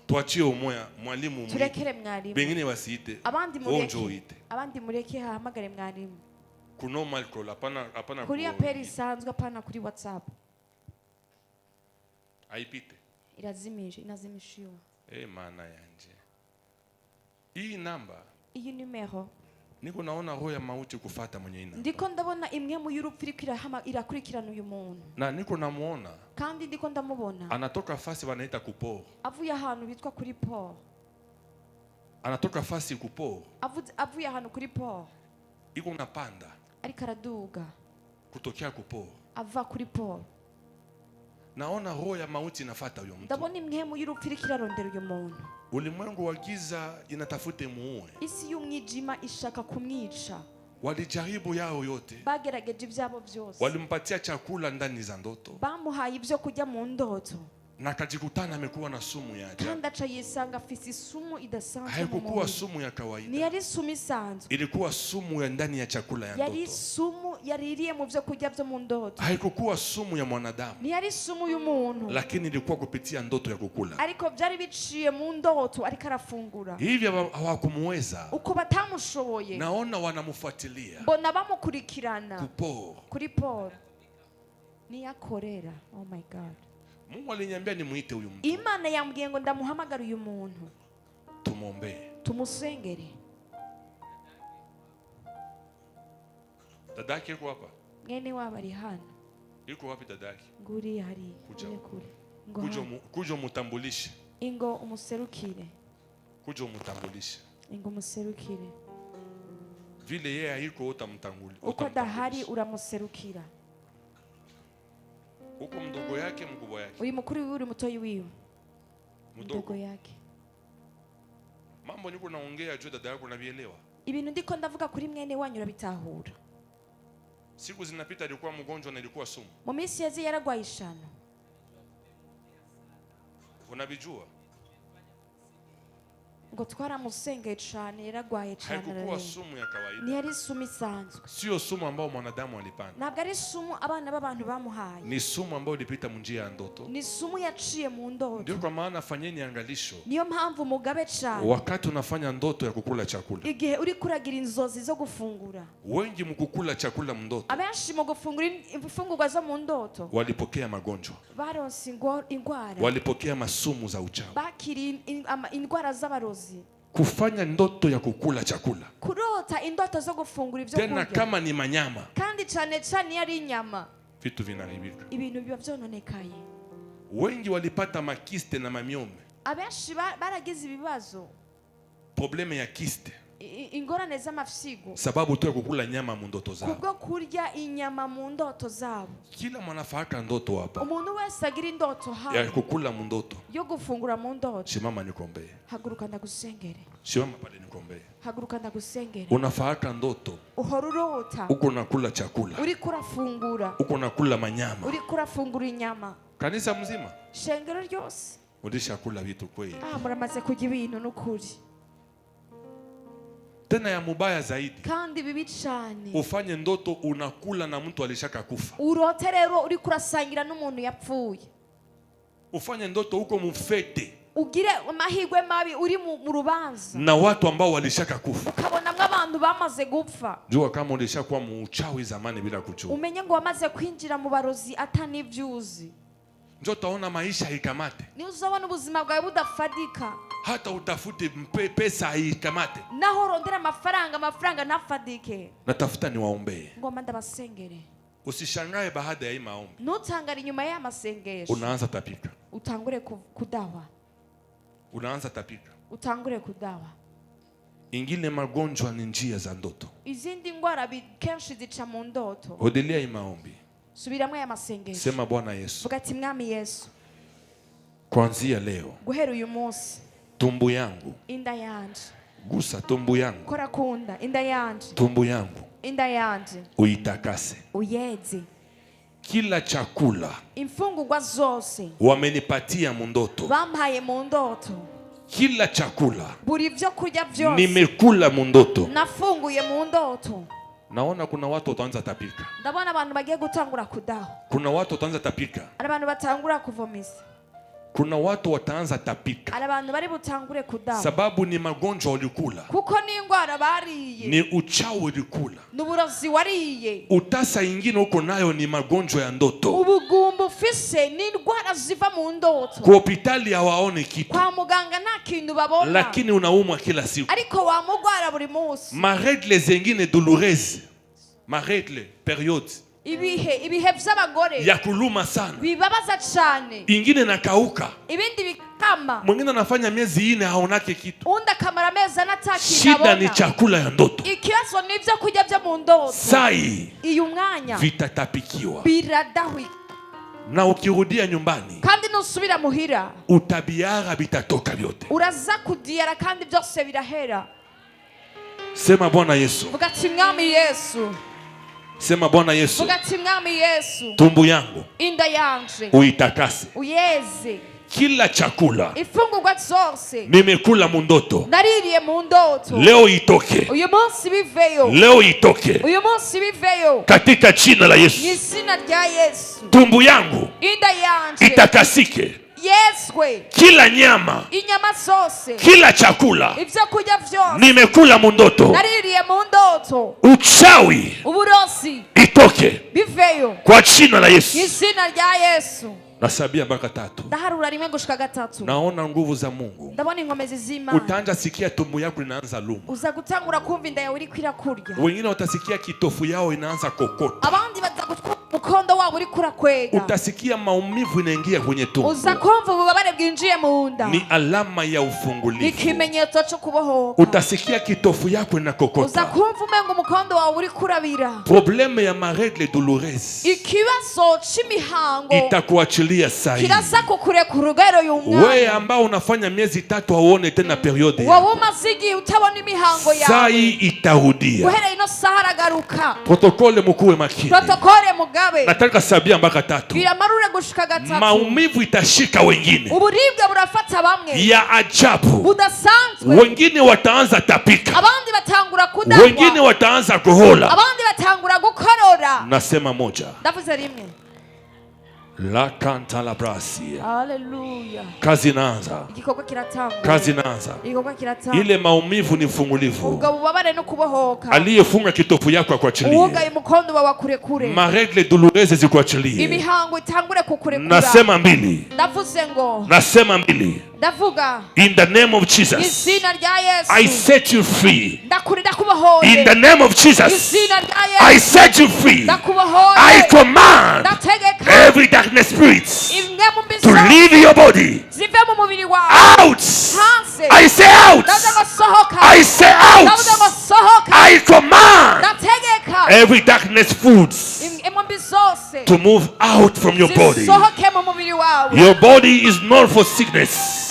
Tuachie umoja, mwalimu muite. turekere mwarimu. Bengine wasiite. abandi Njoo mureke. uite. abandi mureke hahamagare mwarimu. Kuno malkola, hapana kuri aperi isanzwe apana kuri WhatsApp. haipite. inazimishiwa. Maana yanje. Hii namba iyi nimero niko naona roho ya mauti kufuata mwenye ina. ndiko ndabona imwe mu y'urupfu irakurikirana uyu muntu. Na niko namuona. kandi ndiko ndamubona. Anatoka fasi wanaita kuporo. avuye ahantu bitwa kuri Paul. Anatoka fasi kuporo. avuye ahantu kuri Paul. Iko napanda. ariko araduga. Kutokea kuporo. ava kuri Paul. Naona roho ya mauti inafuata huyo mtu. ndabona imwe mu y'urupfu irarondera uyu muntu. Ulimwengu wa giza inatafute muue. isi y'umwijima ishaka kumwica. Walijaribu yao yote. bagerageje ibyabo byose. Walimpatia chakula ndani za ndoto. bamuhaye ibyo kujya mu ndoto. Na akajikutana amekuwa na sumu ya ajabu. kandi aca yisanga afise isumu idasanzwe mu Haikukuwa muntu. sumu ya kawaida. ntiyari isumu isanzwe. Ilikuwa sumu ya ndani ya chakula ya yari ndoto. isumu yaririye mu byo kurya byo mu ndoto. Haikukuwa sumu ya mwanadamu. ntiyari isumu y'umuntu. Lakini ilikuwa kupitia ndoto ya kukula. ariko byari biciye mu ndoto ariko arafungura. Hivi hawakumuweza. uko batamushoboye. Naona wanamfuatilia. mbona bamukurikirana. Kuporo. kuri Paul. niyakorera. Oh my God. Mungu aliniambia nimuite huyu mtu. Imana yambwiye ngo ndamuhamagara uyu muntu. Tumombe. tumusengere. Dadake yuko hapa. mwene wabo ari hano. Yuko wapi dada yake? Nguri hari. Kure. Ngo Kujo mutambulishe. Ingo umuserukire. Kujo mutambulishe. Ingo umuserukire. Vile yeye hayuko utamtanguli. Uko dahari uramuserukira. Uko mdogo yake mkubwa yake. Uyu mukuru wiwe uri mutoyi wiwe. Mdogo yake. Mambo niko naongea juu dada yako navielewa. Ibintu ndiko ndavuga kuri mwene wanyu urabitahura. Siku zinapita alikuwa mgonjwa na ilikuwa sumu. Mu minsi yazi yaragwaye ishano. Unabijua? Ngo twaramusengeye cyane yaragwaye cyane. Haikuwa sumu ya kawaida. Ni yari sumu isanzwe. Sio sumu ambao mwanadamu alipanda. Ntabwo ari sumu abana b'abantu bamuhaye. Ni sumu ambayo ilipita munjia ya ndoto. Ni sumu yaciye mu ndoto. Ndio kwa maana fanyeni angalisho. Niyo mpamvu mugabe cyane. Wakati unafanya ndoto ya kukula chakula. Igihe uri kuragira inzozi zo gufungura. Wengi mkukula chakula mndoto. Abenshi mu gufungura imfungurwa zo mu ndoto. Walipokea magonjwa. Baronse ingwara. Walipokea masumu za uchawi. Bakiri ingwara z'abarozi. Kufanya ndoto ya kukula chakula. Kurota indoto zo gufungura ivyo kurya. Tena kama ni manyama. Kandi cyane cyane yari inyama. Vitu vinaharibika. Ibintu biba vyononekaye. Wengi walipata makiste na mamyome. Abenshi baragize ibibazo. Probleme ya kiste. Ingorane z'amafyigo. Sababu tu ya kukula nyama mu ndoto zao. Kubwo kurya inyama mu ndoto zabo. Kila mwanafaka ndoto hapa. Umuntu wese agira indoto hapa. Ya kukula mu ndoto. Yo gufungura mu ndoto. Shimama nikombee. Haguruka ndagusengere. Shimama pale nikombee. Haguruka ndagusengere. Unafaka ndoto. Uhora urota. Uko nakula chakula. Uri kurafungura. Uko nakula manyama. Uri kurafungura inyama. Kanisa mzima. Shengero ryose. Udishakula vitu kweli. Muramaze kujya ibintu n'ukuri. Tena ya mubaya zaidi. Kandi bibi cyane. Ufanye ndoto unakula na mtu alishaka kufa. Urote rero uri kurasangira n'umuntu yapfuye. Ufanye ndoto uko mufete. Ugire amahirwe mabi uri mu rubanza. Na watu ambao walishaka kufa. Ukabonamwe abantu bamaze gupfa. Jua kama ulishakuwa mu uchawi zamani bila kujua. Umenye ngo wamaze kwinjira mu barozi atanivyuzi. Njoo taona maisha ikamate. Ni uzabona ubuzima bwawe budafadika. Hata utafute pesa ikamate. Naho rondera amafaranga ntafadike. Natafuta niwaombee. Ngoma ndabasengere. Usishangae baada ya hii maombi. Nutangara inyuma ya masengesho. Unaanza tapika. Utangure kudawa. Unaanza tapika. Utangure kudawa. Ingine magonjwa ni njia za ndoto. Izindi ngwara kenshi zica mu ndoto. Odelia hii maombi. Subiramwe ya masengesho. Sema Bwana Yesu. Vuga ati Mwami Yesu. Kuanzia leo. Guhera uyu munsi. Tumbu yangu. Inda yanje. Gusa tumbu yangu. Kora kunda. Inda yanje. Tumbu yangu. Inda yanje. Uitakase. Uyeze. Kila chakula. Imfungurwa zose. Wamenipatia mu ndoto. Bampaye mu ndoto. Kila chakula. Buri vyo kurya vyose. Nimekula mu ndoto. Nafunguye mu ndoto. Naona kuna watu wataanza tapika. Ndabona abantu bagiye gutangura kudaho. Kuna watu wataanza tapika. Abantu batangura kuvomisa. Kuna watu wataanza tapika. Abantu bari butangure kudaho. Sababu ni magonjwa ulikula. Kuko ni ingwara bariye. Ni uchawi ulikula. Nuburozi wariye. Utasa ingine uko nayo ni magonjwa ya ndoto. Ubugumba ufise ni ingwara ziva mu ndoto. Kwa hospitali hawaone kitu. Kwa muganga nta kintu babona. Lakini unaumwa kila siku. Ariko wa mugwara buri munsi. Maregle zingine douloureuse. Maregle periode. Ibihe vy'abagore ya kuluma sana. Bibabaza cyane. Ingine nakauka. Ibindi bikama. Mwingine anafanya miezi 4 haonake kitu. Unda kamara meza nataki shida ni chakula ya ndoto. Ikibazo ni vyo kurya vyo mu ndoto. Sai. Iyo mwanya vitatapikiwa. Biradahwi. Na ukirudia nyumbani. Kandi nusubira muhira. Utabiara bitatoka vyote. Uraza kudiara kandi byose birahera. Sema Bwana Yesu. Vuga ati Mwami Yesu. Sema Bwana Yesu. Vuga ati Mwami Yesu. Tumbu yangu. Inda yanje. Uitakase. Uyeze. Kila chakula. Ifungurwa zose. Nimekula mu ndoto. Naririye mu ndoto. Leo itoke. Uyu munsi biveyo. Leo itoke. Uyu munsi biveyo. Katika jina la Yesu. Yizina rya Yesu. Tumbu yangu. Inda yanje. Itakasike. Yeswe. Kila nyama. Inyama zose. Kila chakula. Ivyo kurya vyose. Nimekula mu ndoto. Naririye mu ndoto. Uchawi. Uburozi. Itoke. Biveyo. Kwa jina la Yesu. Yizina rya Yesu. Nasabia mpaka 3. ndaharura rimwe gushika 3. Naona nguvu za Mungu. ndabona inkomezi z'Imana. Utaanza sikia tumbo yako inaanza luma. uza gutangura kumva inda yawe iri kwirakurya. Wengine watasikia kitofu yao inaanza kokota. abandi bazagutuka mukondo wabo uri kurakwega. Utasikia maumivu inaingia kwenye tumbo. uza kumva ububabare bwinjiye mu nda. Ni alama ya ufungulivu. ikimenyetso cyo kubohoka. Utasikia kitofu yako inakokota. uza kumva umengo mukondo wawe uri kurabira. Probleme ya maregle douloureuse ikibazo c'imihango itakuachilia saa hii. kirasa kukurekura urugero y'umwana. Wewe ambao unafanya miezi 3 hauone tena periode wowe umaze igihe utabona imihango yawe. saa hii itarudia. guhera ino saha aragaruka. Protokole mukuwe makini. protokole mugabe. Nataka sabia mpaka 3. biramarure gushika 3. Maumivu itashika wengine uburibwe burafata bamwe ya ajabu. budasanzwe. Wengine wataanza tapika, abandi batangura kudakwa. wengine wataanza kuhola. abandi batangura gukorora. Nasema moja, ndavuze rimwe. la kanta la brasia. Haleluya. Kazi inaanza, igikorwa kiratangura. kazi inaanza. igikorwa kiratangura. Ile maumivu ni fungulivu. ubwo bubabare no kubohoka. Aliyefunga kitofu yako akuachilie. uwugaye mukondo wawe akurekure. Maregle douloureuse zikuachilie. imihango itangure kukurekura. Nasema 2. ndavuze ngo. Nasema 2. ndavuga. In the name of Jesus, izina rya Yesu. I set you free. ndakurida kubohoye. In the name of Jesus, izina rya Yesu. I set you free. ndakubohoye. I command ndategeka. every darkness spirits imwe mu to mbizo leave your body. zive mu mubiri wawe. Out. hanze. I say out. ndavuze ngo sohoka. I say ndavuze ngo out. sohoka. I command ndategeka. every darkness foods imwe mbi zose to move out from your body. zisohoke mu mubiri wawe. Your body is known for sickness.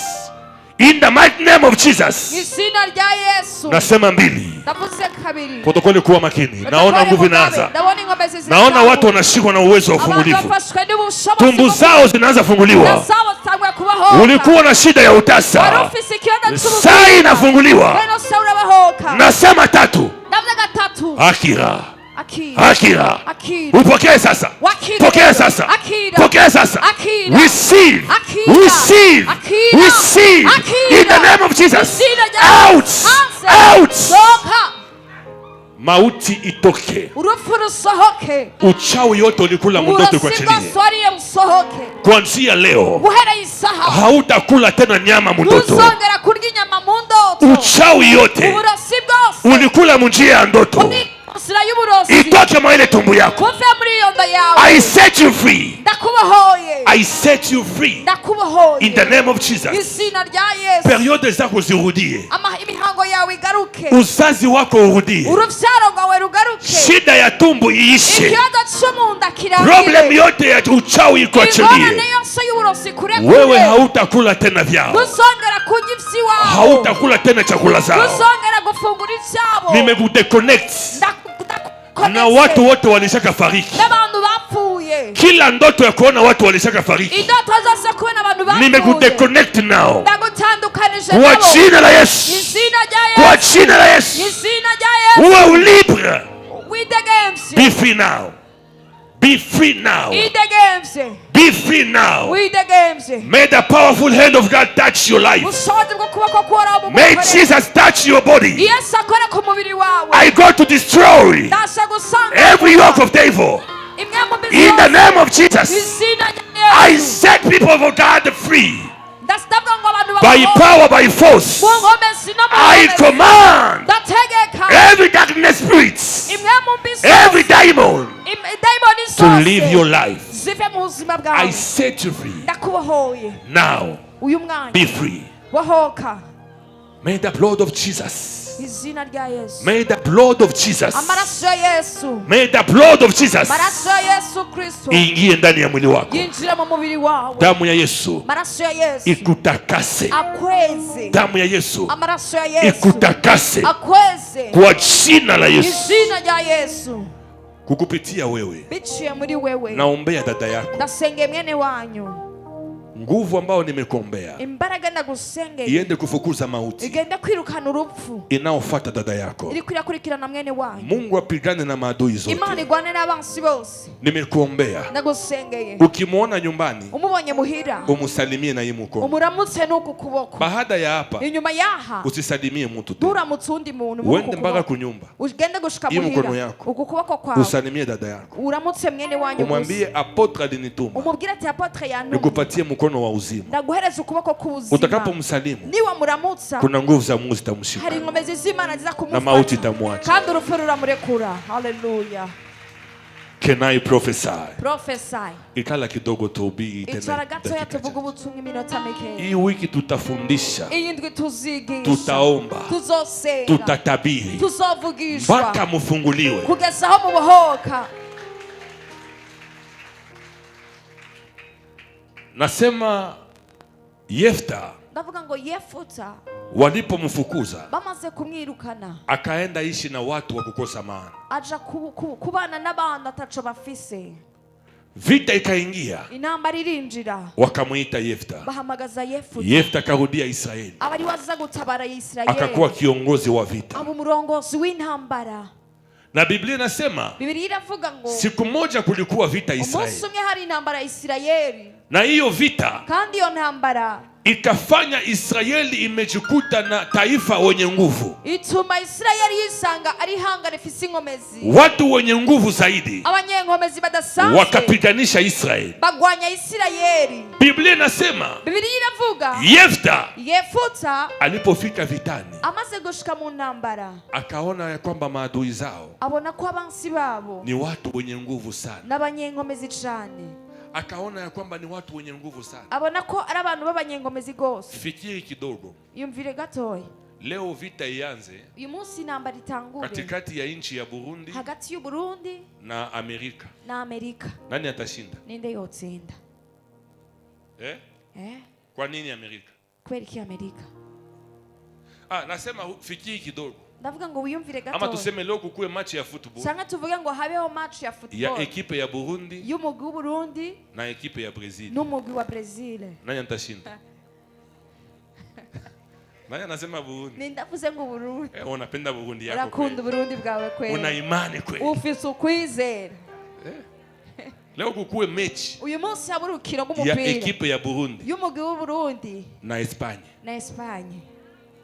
In the mighty name of Jesus. izina rya Yesu. Nasema 2. ndavuze kabiri. Protokoli kuwa makini. Naona nguvu inaanza. ndabona inkomezi z'Imana. Naona watu wanashikwa na uwezo wa ufungulivu. abantu bafashwe n'ubushobozi. Tumbu zao zinaanza funguliwa. sawa zitangwe kubahoka. Ulikuwa na shida ya utasa, warufise ikibazo cy'ubuzima. saa inafunguliwa. Beno saura bahoka. Nasema 3. ndavuze 3. Akira. akira. Akira. akira. Upokee sasa. Wakira. Pokea sasa. Akira. Pokea sasa. Akira. Receive. Akira. Receive. Akira. Receive. Akira. In the name of Jesus. Izina rya Out. Hanze. Out. sohoka. Mauti itoke. urupfu rusohoke. Uchawi yote ulikula mdoto kwa chini. uburozi bwose busohoke. Kuanzia leo guhera isaha hautakula tena nyama mdoto. ntuzongera kurya inyama mu ndoto. Uchawi yote uburozi bwose ulikula munjia ya ndoto inzira y'uburozi itoke mwa ile tumbu yako. buve muri iyo nda yawe. I set you free. ndakubohoye. I set you free. ndakubohoye. In the name of Jesus. izina rya Yesu. Periode zako zirudie. imihango yawe igaruke. Uzazi wako urudie. uruvyaro rwawe rugaruke. Shida ya tumbu iishe. ikibazo cy'umunda Problem kirangire. yote ya uchawi ikuachilie. ingorane yose y'uburozi kurekure. Wewe hautakula tena vyao. ntuzongera kurya ivy'iwabo. Hautakula tena chakula zao. ntuzongera gufungura ivyabo. Nimekudeconnect na watu wote walishaka fariki. n'abantu bapfuye. Kila ndoto ya kuona watu walishaka fariki. indoto zose kubona abantu bapfuye. Nimekudeconnect nao. ndagutandukanije Kwa nabo. jina la Yesu. izina rya Kwa Yesu. jina la Yesu. izina rya Yesu. Uwe libre. widegemvye. Be free now. Be free now. widegemvye. Be free now. widegemvye. May the powerful hand of God touch your life. ubushobozi bwo kuboko kw'uhoraho May bumukorere. Jesus touch your body. yesu akore ku mubiri wawe. I go to destroy ndasha gusanga every yoke of devil. imwe mu mizi In the yose. name of Jesus, izina rya I Yesu. set people of God free. ndasabwa ngo abantu By babaho. power, by force, mu nkomezi no mu I nkomezi. command ndategeka every darkness spirits, imwe mu mbi every zose. demon dayimoni to live your zose life. zive mu buzima I bwawe. set you free. ndakubohoye Now, uyu mwanya. be free. bohoka May the blood of Jesus, izina rya Yesu. may the blood of Jesus, amaraso ya Yesu. may the blood of Jesus amaraso ya Yesu Kristo ingie ndani ya mwili wako. yinjira mu mubiri wawe. Damu ya Yesu amaraso ya Yesu ikutakase. akweze. Damu ya Yesu amaraso ya Yesu ikutakase akweze. kwa jina la Yesu. izina rya Yesu. Kukupitia wewe biciye muri wewe naombea dada yako, ndasenge mwene wanyu nguvu ambao nimekuombea imbaraga ndagusengeye iende kufukuza mauti igende kwirukana urupfu inaofuata dada yako. iri kwirakurikirana mwene wanyu. Mungu apigane na maadui zote. Imana igwane n'abansi bose. Nimekuombea ndagusengeye ukimwona nyumbani umubonye muhira umusalimie na yimuko. umuramutse n'uku kuboko. Baada ya hapa inyuma yaha usisalimie mtu tena. Duramutse undi muntu uende mpaka kunyumba ugende gushika muhira uku kuboko kwawe usalimie dada yako. Uramutse mwene wanyu umwambie apotre alinituma umubwire ati apotre yantumye nikupatie mkono wa uzima. ndaguhereza ukuboko k'ubuzima. Utakapomsalimu niwa muramutsa kuna nguvu za Mungu zitamshika hari inkomezi z'Imana ziza kumufata na mauti itamwacha kandi urupfu ruramurekura. Haleluya. Can I prophesy? Prophesy. Ikala kidogo tuhubiri Icara tena. gatoya tuvuga ubutumwa iminota mike. Hii wiki tutafundisha, Iyi ndwi tuzigisha, tutaomba, tuzosenga, tutatabiri tuzovugishwa mpaka mufunguliwe. kugeza aho mubohoka. Nasema Yefta Ndavuga ngo Yefuta walipomfukuza bamaze kumwirukana akaenda ishi na watu wa kukosa maana, aja kubana n'abantu ataco bafise. vita ikaingia, Intambara irinjira, wakamuita Yefta. bahamagaza Yefuta. Yefta karudia Israeli, abari waza gutabara Israeli, akakuwa kiongozi wa vita. abo umurongozi w'intambara. Na Biblia inasema Biblia iravuga ngo siku moja kulikuwa vita Israeli, umunsi umwe hari intambara ya Isirayeli, na hiyo vita kandi iyo ntambara ikafanya Israeli imejikuta na taifa wenye nguvu, ituma Isirayeli yisanga ari hanga rifise inkomezi, watu wenye nguvu zaidi abanyenkomezi badasanzwe wakapiganisha Israeli. bagwanya Isirayeli. Biblia inasema Biblia iravuga Yefta Yefuta alipofika vitani amaze gushika mu ntambara akaona ya kwamba maadui zao abona ko abansi babo ni watu wenye nguvu sana, n'abanyenkomezi cane, akaona ya kwamba ni watu wenye nguvu sana. abona ko ari abantu b'abanyenkomezi gose. Fikiri kidogo, Yumvire gatoya, leo vita ianze uyu munsi intambara itangure katikati ya nchi ya Burundi hagati y'u Burundi na Amerika. na Amerika. Nani atashinda? Ninde yotsinda? Kwa nini Amerika? Kweli ki Amerika? Nasema fikiri kidogo. Ndavuga ngo wiyumvire Ama gatoya, tuseme leo kukuwe match ya football cyangwa tuvuge ngo habeho match ya ya football ekipe ya Burundi y'umugwi w'Uburundi na ekipe ya Brazil. n'umugwi wa Brazil. Nani atashinda? Nani anasema Burundi? Ni ndavuze ngo Burundi. Unapenda Burundi yako Urakunda kweli? Burundi bwawe kweli? Una imani kweli? Ufise ukwizera. Leo kukuwe mechi Uyu munsi haburukiro ya bw'umupira ekipe ya Burundi y'umugwi w'Uburundi na Espagne, na Espagne,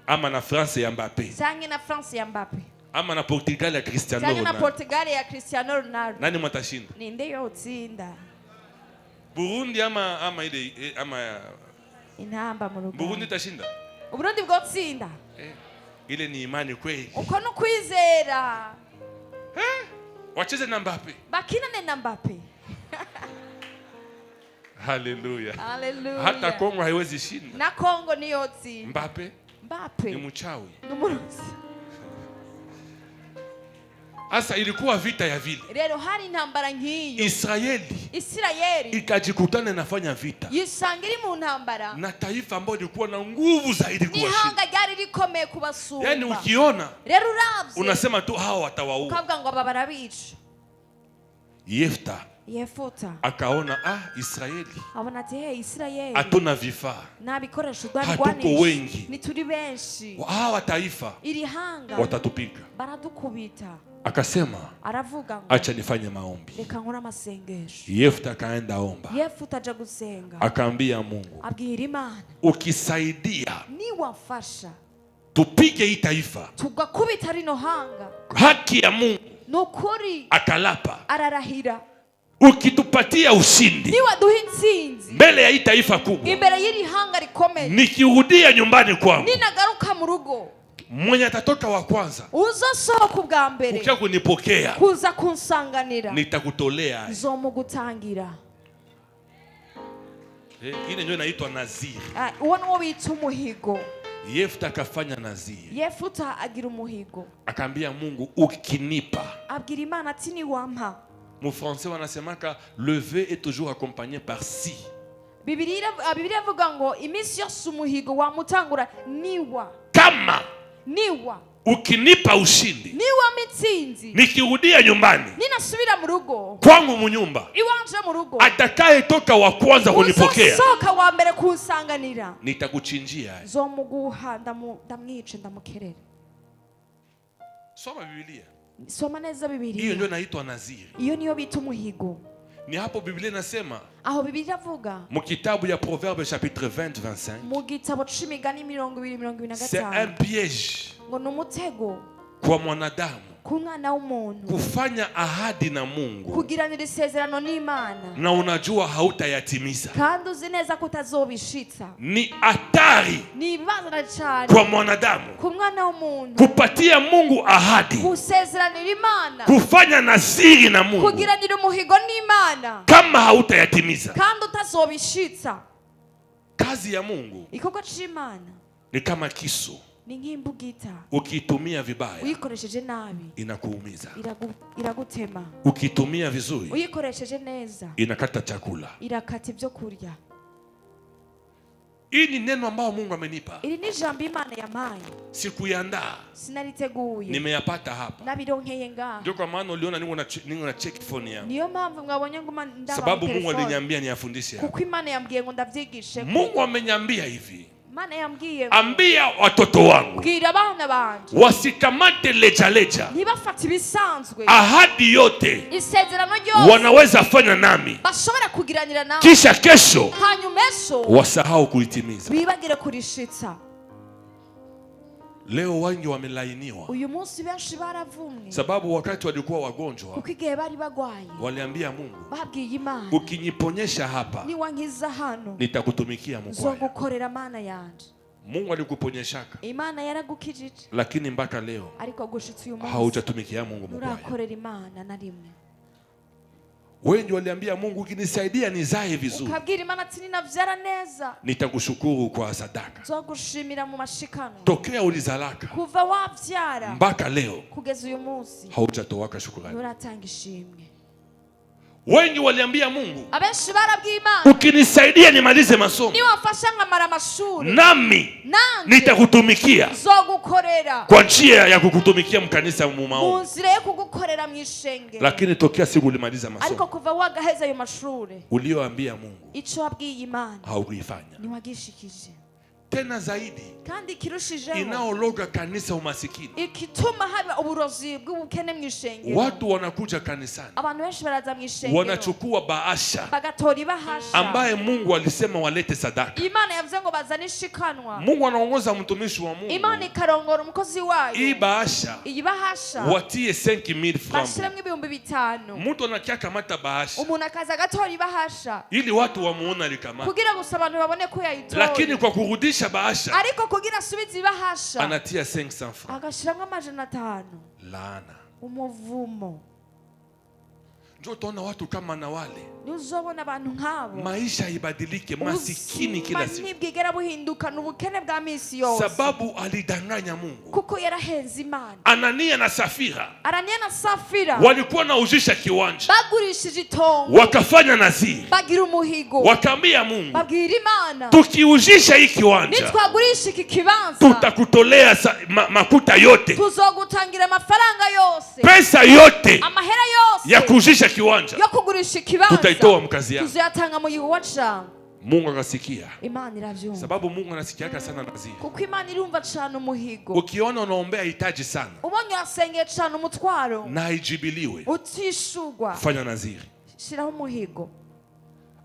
ama na France ya Mbappe, cyangwa na France ya Mbappe, ama na Portugal ya Cristiano cyangwa na Ronaldo. Portugal ya Cristiano Ronaldo. Nani mwatashinda? Ninde yotsinda? Burundi ama Intamba mu rugamba. Burundi tashinda? Uburundi bwotsinda. Ile ni imani kweli. Uko no kwizera. Wacheze na Mbappe. Bakinane na Mbappe. Haleluya. Haleluya. Hata Kongo haiwezi shinda. Na Kongo ni yotsinda. Mbappe ni mchawi. Numuruzi. Asa ilikuwa vita ya vile. Rero hari intambara nk'iyo. Isirayeli ikajikutana inafanya vita. Yisangiri mu ntambara. Na taifa ambalo lilikuwa na nguvu zaidi kuwashinda. Ni hanga ryari rikomeye kubasumba. Yaani ukiona rero uravye unasema tu hawa watawaua. Ukavuga ngo aba barabica. Yefuta akaona Israeli abona ati Israeli hatuna vifaa, nabikoresho hatuko wengi, ni turi benshi, hawa taifa iri hanga watatupiga. Baradukubita. Akasema aravuga ngo acha nifanye maombi. Reka nkora amasengesho. Yefta akaenda omba. Yefuta aja gusenga. Akaambia Mungu, abwira Imana, ukisaidia niwafasha tupige hii taifa, tugakubita rino hanga, haki ya Mungu nukuri akalapa, ararahira, ukitupatia ushindi niwaduha intsinzi mbele ya hii taifa kubwa, imbere y'iri hanga rikomeye, nikirudia nyumbani kwangu, ninagaruka mu rugo, mwenye atatoka wa kwanza uzosohoka ubwa mbere ukija kunipokea, kuza kunsanganira, nitakutolea nzomugutangira. Ile ndio inaitwa naziri. Uwo nuwo bita umuhigo. Yefta akafanya naziri. Yefuta agira umuhigo. Akaambia Mungu, ukinipa. Abwira Imana ati niwampa. Mu français wanasemaka le vœu est toujours accompagné par si. Biblia avuga ngo iminsi yose umuhigo wamutangura niwa. Kama Niwa ukinipa ushindi, niwa mitsinzi, nikirudia nyumbani ninasubira mu rugo kwangu munyumba, iwanje mu rugo, atakaye toka wa kwanza kunipokea, uzosoka wa mbere kunsanganira, nitakuchinjia. zomuguha ndamwice ndamukerere. Soma Biblia. Soma neza Biblia. Hiyo ndio inaitwa naziri. Iyo niyo bita umuhigo. Ni hapo Biblia inasema, aho Biblia avuga mu kitabu ya Proverbe chapitre 20-25, mu gitabo c'imigani 20-25, c'est un piège ngo numutego kwa mwanadamu ku mwana w'umuntu kufanya ahadi na Mungu kugiranira isezerano n'Imana na unajua hautayatimiza. kandi uzi neza ko utazobishitsa. Ni hatari ni ibazana cyane kwa mwanadamu ku mwana w'umuntu kupatia Mungu ahadi, kusezeranira Imana, kufanya naziri na Mungu kugiranira umuhigo n'Imana kama hautayatimiza. kandi utazobishitsa. Kazi ya Mungu ikorwa c'Imana ni kama kisu, ni nk'imbugita, ukiitumia vibaya uyikoresheje nabi inakuumiza, iragutema. ukiitumia vizuri uyikoresheje neza inakata chakula. irakata ibyo kurya. Hii ni neno ambao Mungu amenipa, iri ni jambo Imana yampaye, sikuiandaa, sinariteguye, nimeyapata hapa. nabironkeye ngaha. Ndio kwa maana uliona ningo na check phone yangu, niyo mpamvu mwabonye nguma ndaba sababu Mungu aliniambia niafundishe hapa. kuko Imana yambwiye ngo ndavyigishe. Mungu ameniambia hivi, Imana yambwiye ambia watoto wangu bwira abana banje wasikamate leja, ntibafate ibisanzwe, ahadi yote isezerano ryose wanaweza fanya nami, bashobora kugiranira nawe, kisha kesho hanyuma ejo wasahau kuitimiza. bibagire kurishitsa. Leo wengi wamelainiwa, uyu munsi benshi baravumwe, sababu wakati walikuwa wagonjwa kuko igihe bari bagwaye waliambia Mungu, babwiye Imana, ukinyiponyesha hapa niwankiza hano nitakutumikia mukwaya. nzogukorera Mana yanje. Mungu alikuponyeshaka, Imana yaragukijije, lakini mpaka leo ariko gushitsa uyu munsi haujatumikia Mungu mukwaya. urakorera Imana na rimwe. Wengi waliambia Mungu, ukinisaidia nizae vizuri, ukabwira Imana ati ninavyara neza nitakushukuru kwa sadaka. nzogushimira mu mashikano. Tokea ulizalaka kuva wavyara mpaka leo kugeza uyu munsi haujatowaka shukrani. nuratanga ishimwe. Wengi waliambia Mungu, abenshi barabwiye Imana, ukinisaidia nimalize masomo niwafasha nkamara amashuri nami nanje nitakutumikia nzogukorera kwa njia ya kukutumikia mkanisa mu mu maombi. nzira yo kugukorera mu ishenge. Lakini tokea siku ulimaliza ariko masomo, kuva wagaheza ayo mashuri ulioambia Mungu ico wabwiye Imana haukuifanya. niwagishikije. Tena zaidi, kandi kirushijeho inaologa kanisa umasikini. ikituma haba uburozi bw'ubukene mu ishengero. Watu wanakuja kanisani, abantu benshi baraza mu ishengero wanachukua bahasha bagatora ibahasha ambaye Mungu alisema walete sadaka. Imana yavuze ngo bazane ishikanwa. Mungu anaongoza mtumishi wa Mungu, Imana ikarongora umukozi wayo, hii bahasha iyi bahasha watie 5000 francs. bashiramo ibihumbi 5. Mtu anakia kamata bahasha umuntu akaza agatora ibahasha ili watu wamuone alikamata, kugira gusa abantu babone ko yayitoye, lakini kwa kurudisha bahasha ariko kugira asubize ibahasha anatia 500 francs. agashiramo 500. Laana. umuvumo. Ndio utaona watu kama na wale Nuzobona abantu nk'abo maisha ibadilike, masikini kila siku, ntibwigera buhindukana ubukene bwa misi yose, sababu alidanganya Mungu. kuko yarahenze Imana. Anania na Safira Anania na Safira walikuwa na ujisha kiwanja, bagurishije itongo, wakafanya naziri, bagira umuhigo, wakaambia Mungu, babwira Imana, tukiujisha hii kiwanja nitwagurisha iki kibanza tutakutolea makuta yote, tuzogutangira amafaranga yose, pesa yote amahera yose ya kujisha kiwanja yo kugurisha ikibanza tutaitoa mkazi yako. tuzayatanga mu gihugu cawe. Mungu akasikia, Imana iravyumva, sababu Mungu anasikiaka sana naziri. kuko Imana irumva cane umuhigo. Ukiona unaombea hitaji sana ubonye urasengeye cane umutwaro na haijibiliwe, utishurwa, fanya naziri. shiraho umuhigo.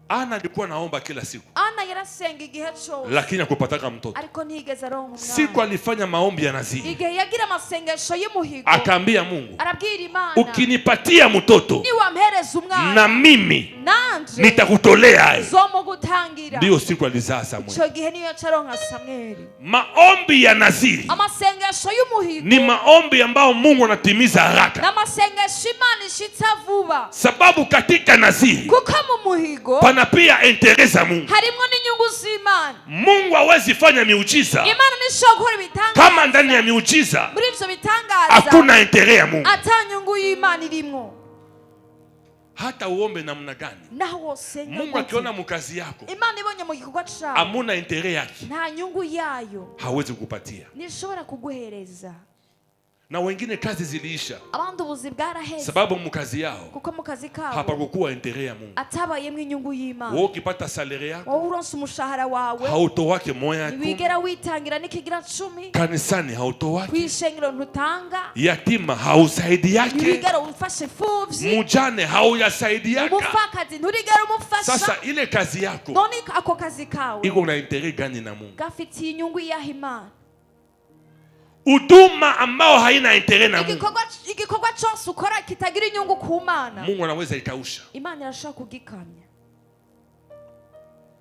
Ana alikuwa naomba kila siku, Ana yarasenga igihe cose, lakini hakupataka mtoto. ariko ntigeze aronka Siku umwana. alifanya maombi ya naziri, igihe yagira amasengesho y'umuhigo, akaambia Mungu, arabwira Imana, ukinipatia mtoto niwampereza umwana na mimi nanje nitakutolea hayo. zomugutangira. Ndiyo siku alizaa Samueli. ico gihe niyo yacaronka Samweli. Maombi ya naziri amasengesho y'umuhigo ni maombi ambao Mungu anatimiza haraka, n'amasengesho Imana ishitsa vuba, sababu katika naziri kuko mu muhigo pana pia interesa Mungu. harimwo n'inyungu z'Imana. Mungu hawezi fanya miujiza Imana nishobora ibitangaza kama ndani ya miujiza muri ivyo bitangaza hakuna intere ya Mungu. ata nyungu y'Imana irimwo. Hata uombe namna gani, naho wosenga Mungu gute, akiona mukazi yako Imana ibonye mu gikorwa cawe amuna intere yake, nta nyungu yayo hawezi kukupatia. nishobora kuguhereza. Na wengine kazi ziliisha abandi ubuzi bwaraheze sababu mukazi yao kuko mu kazi kabo hapakukuwa intere ya Mungu. atabayemwe inyungu y'Imana. Wewe ukipata salary yako wowe uronse umushahara wawe hautowake moya tu, wigera witangira n'ikigira 10 kanisani hautowake, kwishengero ntutanga, yatima hausaidi yake, wigera umfashe fuvyi, mujane hauyasaidi yake. umufakazi nturigera umufasha. Sasa ile kazi yako none ako kazi kawe iko na intere gani na Mungu? gafitiye inyungu y'Imana. Huduma ambao haina intere na Mungu, igikorwa cyose ukora kitagira inyungu ku Mana, Mungu anaweza ikausha. Imana irashaka kugikamya.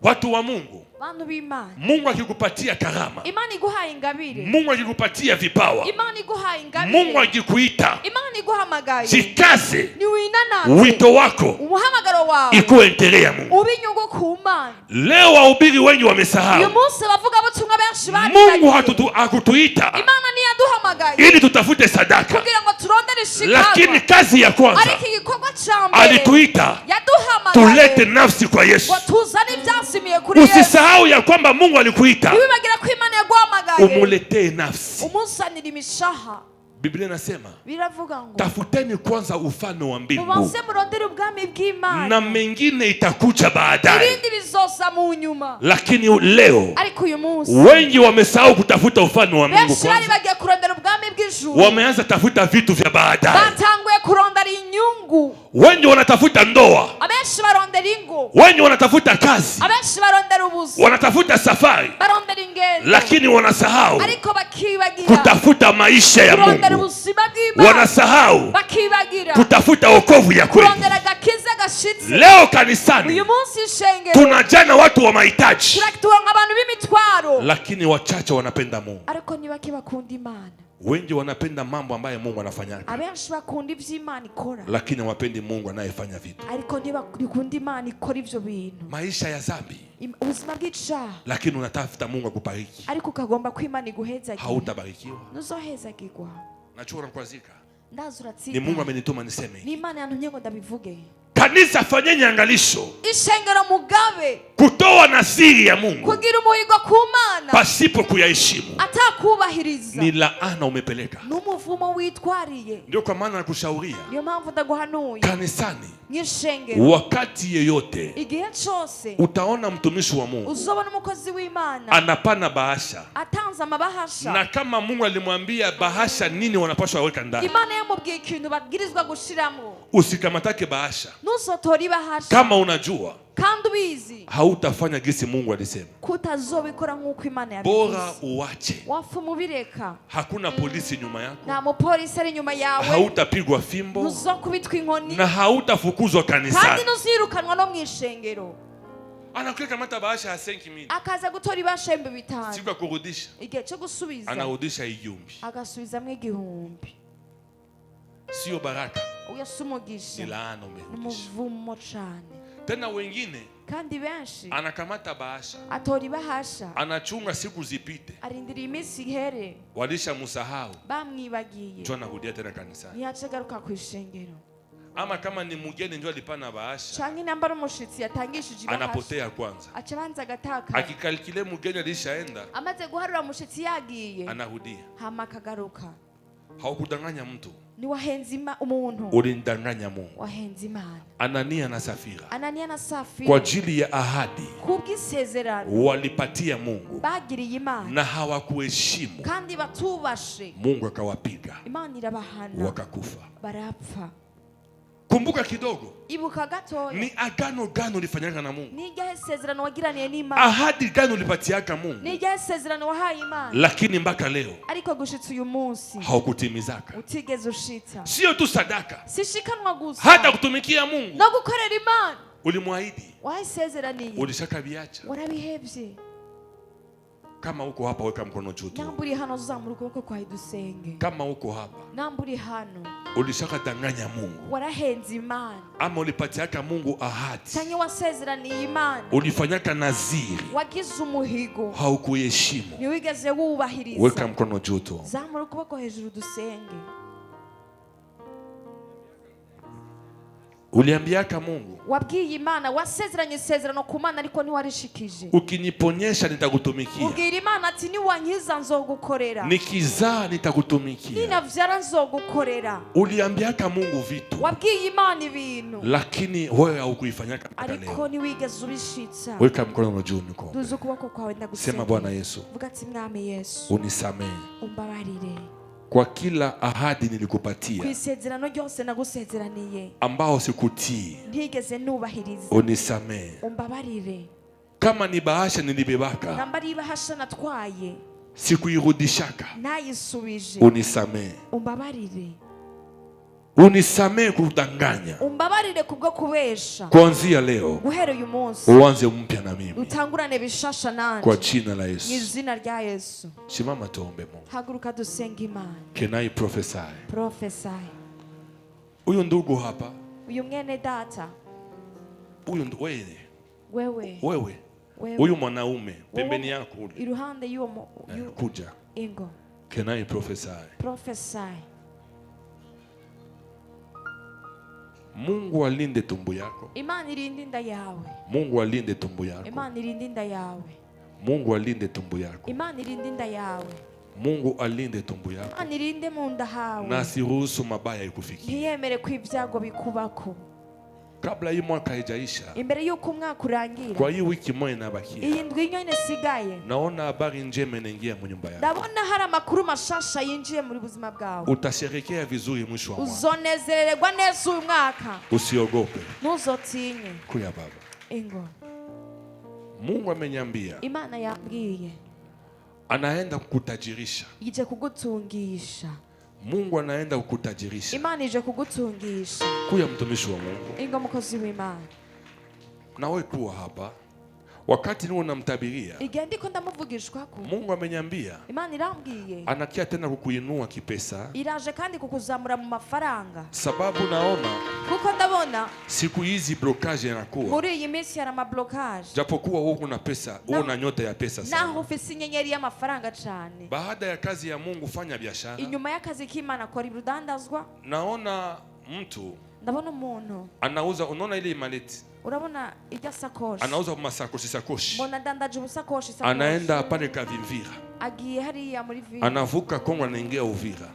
Watu wa Mungu, bantu b'Imana, Mungu akikupatia karama, Imana iguhaye ingabire, Mungu akikupatia vipawa, Imana iguhaye ingabire, Mungu akikuita, Imana iguhamagaye, jikaze ni winanate wito wako umuhamagaro wawe ikuwe intere ya Mungu. ubi inyungu ku Mana. Leo wahubiri wengi wamesahau uyu munsi bavuga butumwa benshi Mungu hakutuita Imana ni yaduhamagaye ili tutafute sadaka, kugira ngo turondere lakini ishikagwa, kazi ya kwanza ariko igikorwa ca mbere alituita yaduhamagaye tulete nafsi kwa Yesu. ngo tuzane ivyasimiye kuri Yesu. Usisahau ya kwamba Mungu alikuita ntiwibagira ko Imana yaguhamagaye umuletee nafsi. umunsanira imishaha. Biblia inasema biravuga ngo tafuteni kwanza ufalme wa mbingu mubanze murondere ubwami bw'Imana na mengine itakuja baadaye. ibindi bizoza mu nyuma. Lakini leo ariko uyu munsi wengi wamesahau kutafuta ufalme wa Mungu benshi bari kwanza, bagiye kurondera ubwami bw'ijuru, wameanza tafuta vitu vya baadaye. batanguye kurondera inyungu. Wengi wanatafuta ndoa, abenshi barondera ingo, wengi wanatafuta kazi, abenshi barondera ubuzi, wanatafuta safari, barondera ingendo, lakini wanasahau ariko bakibagira kutafuta maisha ya kurondera Mungu. ubuzima bw'Imana, Wanasahau bakibagira kutafuta wokovu ya kweli. kurondera agakiza gashitse. Leo kanisani uyu munsi ishengero tunajana watu wa mahitaji, turonka abantu b'imitwaro, lakini wachache wanapenda Mungu. ariko ntibake bakunda Imana. Wengi wanapenda mambo ambayo Mungu anafanya, abenshi bakunda ivy'Imana ikora, lakini wapendi Mungu anayefanya vitu. ariko ntibakunda Imana ikora ivyo bintu. Maisha ya zambi, ubuzima bw'icaha, lakini unatafuta Mungu akubariki, ariko ukagomba ko Imana iguhezagira, hautabarikiwa. ntuzohezagirwa. Nachora kwazika ndazi ni uratsinda, Mungu amenituma niseme. ni Imana yantumye ngo ndabivuge. Kanisa, fanyeni angalisho ishengero mugabe kutoa nasiri ya Mungu kugira umuhigo ku Mana pasipo kuyaheshimu atakubahiriza, ni laana umepeleka. n'umuvumo witwariye. Ndio kwa maana nakushauria niyo mpamvu ndaguhanuye kanisani, nk'ishengero, wakati yeyote igihe cyose utaona mtumishi wa Mungu uzobona umukozi w'Imana anapana bahasha, atanze amabahasha, na kama Mungu alimwambia bahasha nini wanapaswa waweka ndani, Imana yamubwiye ikintu babwirizwa gushiramo, usikamatake bahasha ntusotora ibahasha kama unajua kandi ubizi hautafanya gisi Mungu alisema. kutazobikora nk'uko Imana Bora yabivuze. uache, wapfa umubireka, hakuna polisi nyuma yako, nta mupolisi ari inyuma yawe, hautapigwa fimbo ntuzokubitwa inkoni, na hautafukuzwa kandi kanisani. ntuzirukanwa no mu ishengero. Anakuwa kamata bahasha ya 5,000 akaza gutora ibahasha y'ibihumbi 5, siku ya kurudisha igihe cyo gusubiza anarudisha igihumbi. agasubizamo 1,000. Sio baraka, uyasa umugisha, ni laana umerudisha. umuvumo cane. Tena wengine kandi benshi anakamata bahasha, atora ibahasha, anachunga siku zipite, arindira iminsi ihere, walisha musahau, bamwibagiye, ndio anarudia tena kanisani. ntiyaca agaruka ku ishengero. Ama kama ni mugeni ndio alipana bahasha, canke nambara umushitsi yatangishije ibahasha, anapotea kwanza. aca abanza agataka, Akikalkile mugeni alishaenda, amaze guharura umushitsi yagiye, anarudia. hama akagaruka. Haukudanganya mtu, ni wahenze umuntu, ulindanganya Mungu. wahenze Imana. Anania na Safira Anania na Safira kwa ajili ya ahadi kubw'isezerano walipatia Mungu bagiriye Imana na hawakuheshimu, kandi batubashe, Mungu akawapiga Imana irabahana, wakakufa. barapfa. Kumbuka kidogo, ibuka gatoya, ni agano gani ulifanyaka na Mungu? ni iryahe sezerano wagiraniye n'Imana, Ahadi gani ulipatiaka Mungu? ni iryahe sezerano wahaye Imana, Lakini mpaka leo ariko gushitsa uyu munsi haukutimizaka. utigeze ushitsa. Sio tu sadaka, sishikanwa gusa, hata kutumikia Mungu no gukorera Imana. ulimwahidi, wayisezeraniye, ulishaka viacha. warabihevye. Kama uko hapa weka mkono juu tu. namburi hano uzamura ukuboko kwawe dusenge. Kama uko hapa namburi hano ulishaka danganya Mungu, warahenze Imana, ama ulipatiaka Mungu ahadi, canke wasezeraniye Imana, ulifanyaka naziri, wagize umuhigo, haukuheshimu, ntiwigeze wubahiriza. weka mkono juu tu. zamura ukuboko hejuru dusenge. Uliambiaka Mungu, wabwiye Imana, wasezeranye isezerano ku Mana ariko ntiwarishikije. ukiniponyesha nitakutumikia, ubwira Imana ati niwankiza nzogukorera, nikizaa nitakutumikia. ninavyara nzogukorera. Uliambiaka Mungu vitu, wabwiye Imana ibintu, lakini wewe haukuifanyaka mpaka ariko leo. ntiwigeze ubishitsa. Weka mkono juu niko. duza ukuboko kwawe ndagusengera. Sema Bwana Yesu, vuga ati Mwami Yesu, unisamehe umbabarire kwa kila ahadi ku nilikupatia isezerano ryose nagusezeraniye ambao sikutii. ntigeze nubahiriza. Unisamehe. umbabarire. Kama ni bahasha nilibebaka namba ari bahasha natwaye sikuirudishaka, nayisubije, unisamehe. umbabarire. Unisamehe kudanganya. umbabarire kubwo kubesha. Kuanzia leo guhera uyu munsi uanze mpya na mimi, utangurane bishasha nanje kwa jina la mu Yesu. izina rya Yesu. Simama tuombe Mungu. haguruka dusenga Imana. Can I prophesy? Prophesy. Huyu ndugu hapa, uyu mwene data, wewe wewe huyu mwanaume pembeni yako iruhande yuo kuja. ingo. Can I prophesy? Prophesy. Mungu alinde tumbo yako. Imana irinde inda yawe. Mungu alinde tumbo yako. Imana irinde inda yawe. Mungu alinde tumbo yako. Imana irinde inda yawe. Mungu alinde tumbo yako. Imana irinde mu nda hawe. Na asiruhusu mabaya ikufikie. ntiyemere ko ibyago bikubako. Kabla hii mwaka haijaisha, imbere yuko umwaka urangira, kwa hii wiki moja inabakia, iyi ndwi nyine isigaye, naona habari njema inaingia mu nyumba yako. ndabona hari amakuru mashasha yinjiye muri buzima bwawe. Utasherekea vizuri mwisho wa mwaka. uzonezererwa neza uyu mwaka. Usiogope. ntuzotinye. Kuya baba. ingo. Mungu amenyambia Imana yambwiye anaenda kukutajirisha. ije kugutungisha. Mungu anaenda kukutajirisha. Imana ije kugutungisha. Kuya mtumishi wa Mungu. ingo mukozi w'Imana. Na wewe kuwa hapa wakati niwe namtabiria. igihe ndiko ndamuvugishwako, Mungu amenyambia Imana irambwiye anakia tena kukuinua kipesa, iraje kandi kukuzamura mu mafaranga. sababu naona kuko ndabona siku hizi blockage yanakuwa, muri iyi minsi hari amablockage, japokuwa wewe una pesa, wewe una nyota ya pesa sana. naho ufise inyenyeri y'amafaranga cyane. Baada ya kazi ya Mungu fanya biashara. inyuma y'akazi k'Imana akora ibudandazwa. Naona mtu ndabona umuntu anauza, unaona ile maleti, urabona ijya sakoshi, anauza masakoshi. mbona dandaje ubusakoshi. Anaenda pale Kavimvira, agiye hariya muri villa, anavuka Kongo anaingia Uvira.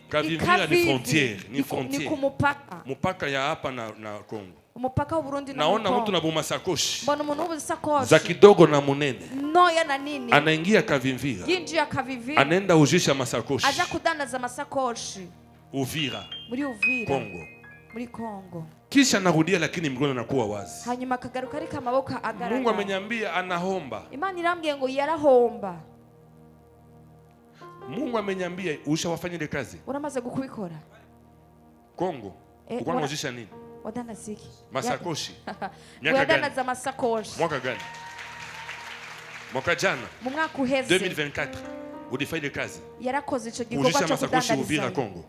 Kavimvira ni frontiere, ni kumupaka, mpaka ya hapa na Kongo. umupaka wa Burundi na Naona mtu na buma sakoshi, mbona umuntu w'ubusakoshi za kidogo na munene, noya na nini, anaingia Kavimvira, yinjiye Kavimvira, anaenda ujisha masakoshi, aja kudandaza masakoshi Uvira, muri Uvira, Kongo. muri Kongo. Kisha narudia, lakini mikono inakuwa wazi. hanyuma akagaruka ariko amaboko agaragara. Mungu amenyambia anahomba. Imana irambwiye ngo yarahomba. Mungu amenyambia ushawafanya ile kazi uramaze gukubikora Kongo. Uko unajisha nini? wadandaza iki? Masakoshi. Miaka gani? wadandaza masakoshi. Mwaka gani? Mwaka jana mu mwaka uheze 2024 ulifanya ile kazi, yarakoze icyo gikorwa ujisha cyo masakoshi Uvira kudandariza. Kongo.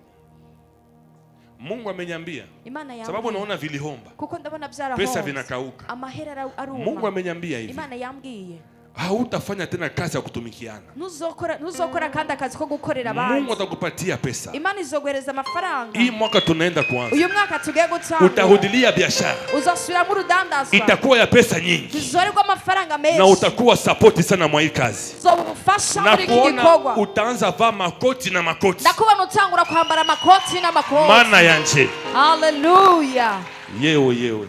Mungu amenyambia Imana yambwiye, sababu naona vilihomba, kuko ndabona byarahomba, pesa vinakauka. amahera aruma. Mungu amenyambia hivi, Imana yambwiye hautafanya tena kazi ya kutumikiana. ntuzokora kandi akazi ko gukorera abandi. Mungu atakupatia pesa. Imana izoguhereza amafaranga. Hii mwaka tunaenda kuanza, uyu mwaka tugiye gutanga, utahudilia biashara, uzasubiramo urudandazwa, itakuwa ya pesa nyingi, izorerwa amafaranga menshi, na utakuwa support sana mwa hii kazi. uzobufasha Na muri iki kuona gikorwa. utaanza vaa makoti na makoti, ndakubona utangura kwambara amakoti n'amakoti. maana yanje. Haleluya. Yewe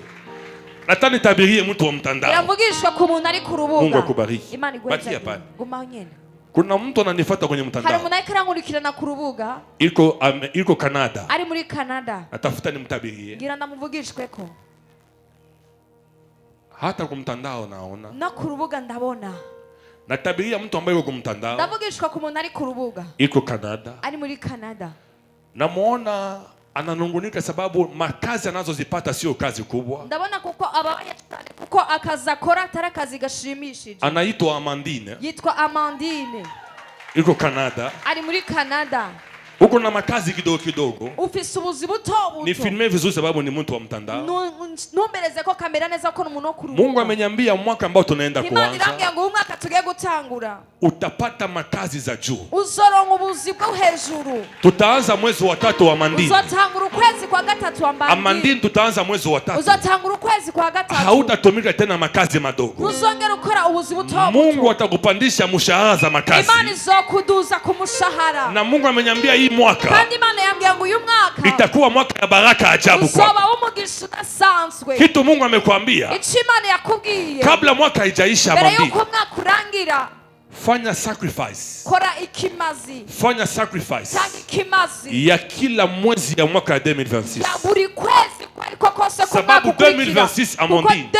natani tabirie mtu wa mtandao. Iramvugishwa ku muntu ari ku rubuga. Mungu akubariki. Imana Bakia pale. igweza. Gumaho nyene. Kuna mtu ananifuata kwenye Hari mtandao, umuntu ariko arankurikirana ku rubuga, iko Canada, ari muri Canada. atafuta nimtabirie. Gira ndamuvugishweko. Hata kwa mtandao naona No ku rubuga ndabona. natabiria mtu ambaye yuko mtandao, Ndavugishwa ku muntu ari ku rubuga, iko Canada, ari muri Canada. namuona ananungunika sababu makazi anazozipata sio kazi kubwa. Ndabona kuko abaye cyane kuko akazi akora atari akazi gashimishije. Anaitwa Amandine, Yitwa Amandine, iko Canada. ari muri Canada. uko na makazi kidogo kidogo, ufise ubuzi buto ni buto, filme vizuri sababu ni mtu wa mtandao. ntumbereze ko kamera neza ko n'umuntu wo ku Mungu ameniambia mwaka ambao tunaenda Imana kuanza irambwira ngo umwaka tugiye gutangura utapata makazi za juu. uzoronka ubuzi bwo hejuru. Tutaanza mwezi wa 3 wa Mandini. Uzotangura ukwezi kwa gatatu wa Mandini tutaanza mwezi wa 3. uzotangura ukwezi kwa gatatu. Hautatumika tena makazi madogo. uzongera ukora ubuzi buto buto. Mungu atakupandisha mshahara za makazi. Imana izokuduza ku mushahara. Na Mungu ameniambia hii mwaka kandi Imana yambwiye ngo uyu mwaka itakuwa mwaka ya baraka ajabu kwako. uzoba umugisha udasanzwe. Kitu Mungu amekwambia icyo Imana yakubwiye kabla mwaka haijaisha, mbere Mandini, yuko umwaka urangira, fanya sacrifice. kora ikimazi Fanya sacrifice cyangwa ikimazi ya kila mwezi ya mwaka ya 2026. ya buri kwezi kwa kose ku Sababu mwaka ukurikira. 2026 Amandine, Kuko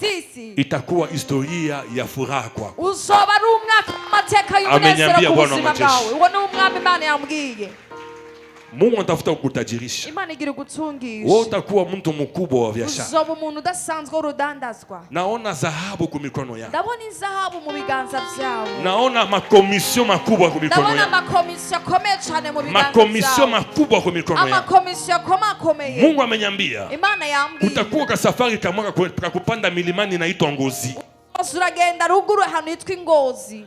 2026 itakuwa historia ya furaha kwako. uzoba ari umwaka w'amateka Ameniambia y'umunezero ku Bwana wa buzima majeshi. bwawe. Uwo ni umwami Imana yambwiye. Mungu anatafuta kukutajirisha. Imana igira Wewe ugutungisha. utakuwa mtu mkubwa wa biashara. uzoba umuntu udasanzwe w'urudandazwa. Naona dhahabu kwa mikono yako. ndabona izahabu mu biganza byawe. Naona makomisio makubwa kwa mikono ndabona yako. amakomisiyo akomeye cyane mu biganza Makomisio byawe. makubwa kwa mikono yako. amakomisiyo akomeye. Mungu amenyambia Imana yambwiye utakuwa ka safari kamwaka kwa kupanda milimani inaitwa Ngozi, uragenda ruguru ahantu hitwa Ingozi,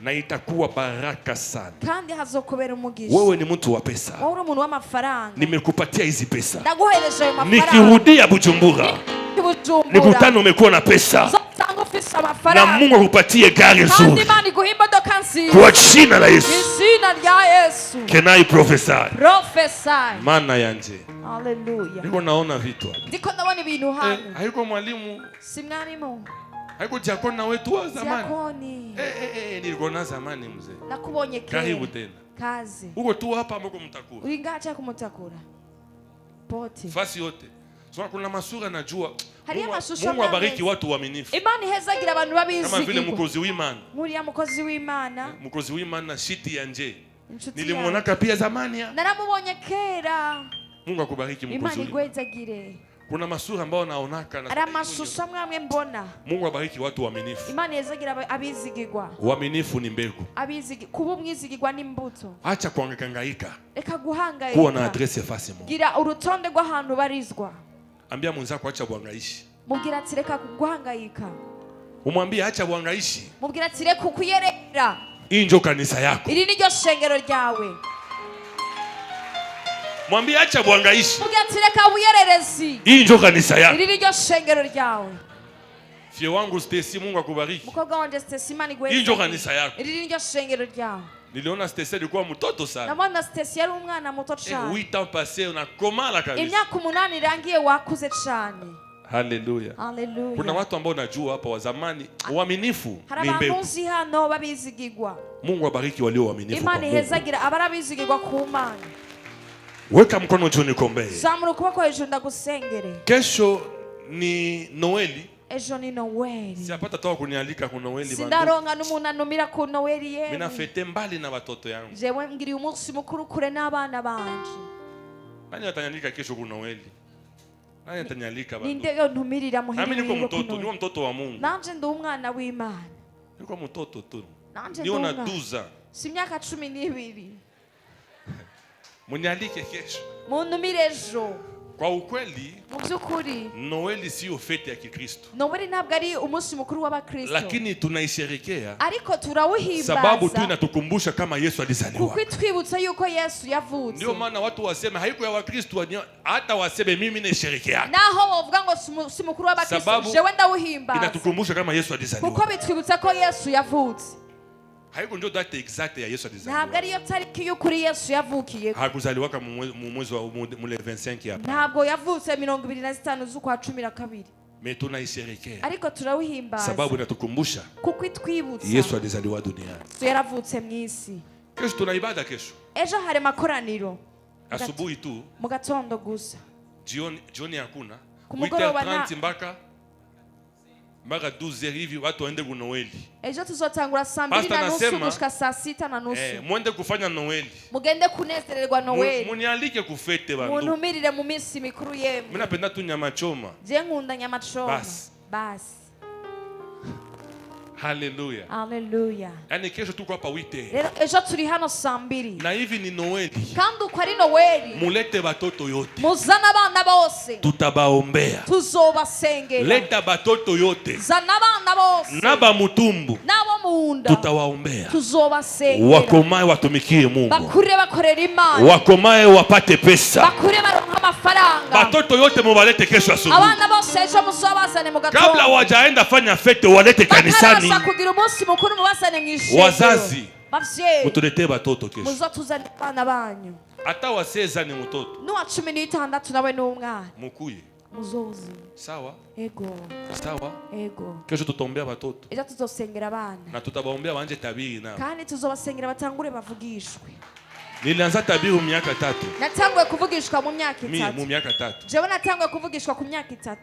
na itakuwa baraka sana. kandi hazokubera umugisha. Wewe ni mtu wa pesa, wowe uri umuntu w'amafaranga. nimekupatia hizi pesa. ndaguhereje ayo mafaranga. Nikirudia Bujumbura nikutana umekuwa na pesa, uzosanga ufise na amafaranga. Mungu akupatie gari kandi nzuri Imana iguha imodoka nziza. kwa jina la Yesu. izina rya Yesu. Can I prophesy? Prophesy. Maana yanje Hallelujah. niko naona vitu hapa. ndiko ndabona ibintu hano. Haiko mwalimu, si mwarimu, haiko diakoni na wetu wa zamani. diakoni. Nilikuwa na zamani mzee. nakubonye Karibu kera. tena. kazi. Uko tu hapa ambako mtakula. uri ngacha kumutakura poti. Fasi yote. Sio kuna masura najua. Hariya mashusho Mungu abariki menshi. watu waaminifu. Imana ihezagira abantu Kama vile babizigirwa. mkozi w'Imana. Muriya mukozi w'Imana. Mkozi w'Imana shiti ya nje. inshuti Nilimuonaka pia zamani ya. naramubonye kera. Mungu akubariki Imana mkozi w'Imana. igwezagire. Kuna masura ambao naonaka na ari amashusho amwe mbona. Mungu abariki watu waaminifu. Imana ihezagira abizigirwa. Uaminifu ni mbegu. kuba umwizigirwa n'imbuto. Acha kuhangaika. reka guhangayika. Kuwa na adresse fasi mo. gira urutonde rw'ahantu barizwa. Ambia mwenzako acha buhangaishi. mubwira ati reka guhangayika. Umwambie acha buhangaishi. mubwira ati reka kuyerera. Hii ndio kanisa yako. iri ni ryo shengero ryawe. Mwambie acha buhangaishi. mubwira ati reka buyererezi. Hii ndio kanisa yako. iri ni ryo shengero ryawe. Fie wangu Stacy, Mungu akubariki. mukobwa wanje Stacy, Imana igweze. Hii ndio kanisa yako. iri ni ryo shengero ryawe. Niliona Stacy alikuwa mtoto sana. ndabona Stacy yari umwana muto cyane. 8 ans passés unakomala kabisa. imyaka 8 irangiye wakuze cyane. Haleluya. Haleluya. Kuna watu ambao najua hapa wa zamani uaminifu hari ni abantu mbegu. nzi hano babizigirwa. Mungu abariki walio waaminifu. Imana ihezagira abarabizigirwa ku Mana. Weka mkono juu nikombee. zamura ukuboko hejuru ndagusengere. Kesho ni Noeli. ejo ni Noeli. Siyapata toka kunialika ku Noeli bandu. sindaronka n'umuntu anumira ku Noeli yemwe. Mina fete mbali na watoto yangu. jewe ngiriye umunsi mukuru kure n'abana banje. Nani atanyalika kesho ku Noeli? Nani atanyalika bandu? ninde yo ntumirira muhiri Nami niko wiwe ku mtoto, Noeli. niwo mtoto wa Mungu. nanje ndi umwana w'Imana. Niko mtoto tu. nanje Niona ndumva. 12 ans. si imyaka 12. Munialike kesho. muntumire ejo. Kwa ukweli mu by'ukuri Noeli sio fete ya Kikristo. Noeli ntabwo ari umunsi mukuru w'abakristo. Lakini tunaisherekea ariko turawuhimbaza. sababu tu inatukumbusha kama Yesu alizaliwa. kuko itwibutsa yuko Yesu yavutse. Ndio maana watu waseme haiko ya Wakristo, hata waseme mimi naisherekea. naho wovuga ngo si mukuru w'abakristo Sababu jewe ndawuhimbaza. Inatukumbusha kama Yesu alizaliwa. kuko bitwibutsa ko Yesu yavutse. Haiko ndio date exact ya Yesu ntabwo alizaliwa. ariyo tariki y'ukuri Yesu yavukiye. Hakuzaliwa kama mwezi wa mule 25 hapa. ntabwo yavutse 25 z'ukwa 12. Mais tunaisherekea ariko turawuhimbaza. sababu inatukumbusha kuko itwibutsa Yesu alizaliwa duniani. Yesu yaravutse mu isi. Kesho tuna ibada kesho. ejo hari makoraniro. Asubuhi tu, mu gatondo gusa. jioni hakuna. Kumugoroba 8h30 mpaka 12h hivi watu waende ku Noeli. ejo tuzotangura saa 2:30 Pastor anasema, gushika saa 6:30. Mwende kufanya Noeli. mugende kunezererwa Noeli. Munialike kufete bandu. muntumirire mu minsi mikuru yemwe. Mimi napenda tu nyama choma. je nkunda nyama choma. Basi. basi. Haleluya. Haleluya. Yani kesho tuko hapa 8. Rero ejo turi hano saa 2. Na hivi ni Noeli. Kandi uko ari Noweli. Mulete batoto yote. Muzana abana bose. Tutabaombea. Tuzobasengera. Leta batoto yote. Zana abana bose. Naba mutumbu. Nabo munda. Tutawaombea. Tuzobasengera. Wakomae watumikie Mungu. Bakure bakorera Imana. Wakomae wapate pesa. Bakure baronka amafaranga. Batoto yote mubalete kesho asubuhi. Abana bose ejo muzobazane mu gatondo. Kabla wajaenda fanya fete walete kanisani. Bakaraza kugira umunsi mukuru mubazane mwishengero. Wazazi. Bavyeyi. Mutuletee batoto kesho. Muzotuzane abana banyu. Hata waseza ni mtoto. Nuwa 16 nawe n'umwana. Mukuye. Muzozi. Sawa? Ego. Sawa? Ego. Kesho tutaombea batoto. Ejo tuzosengera abana. Na tutabaombea wanje tabiri na. Kandi tuzobasengera batangure bavugishwe. Nilianza tabiri miaka 3. Natanguye kuvugishwa mu myaka 3. Mu miaka 3. Jewe natanguye kuvugishwa ku myaka 3.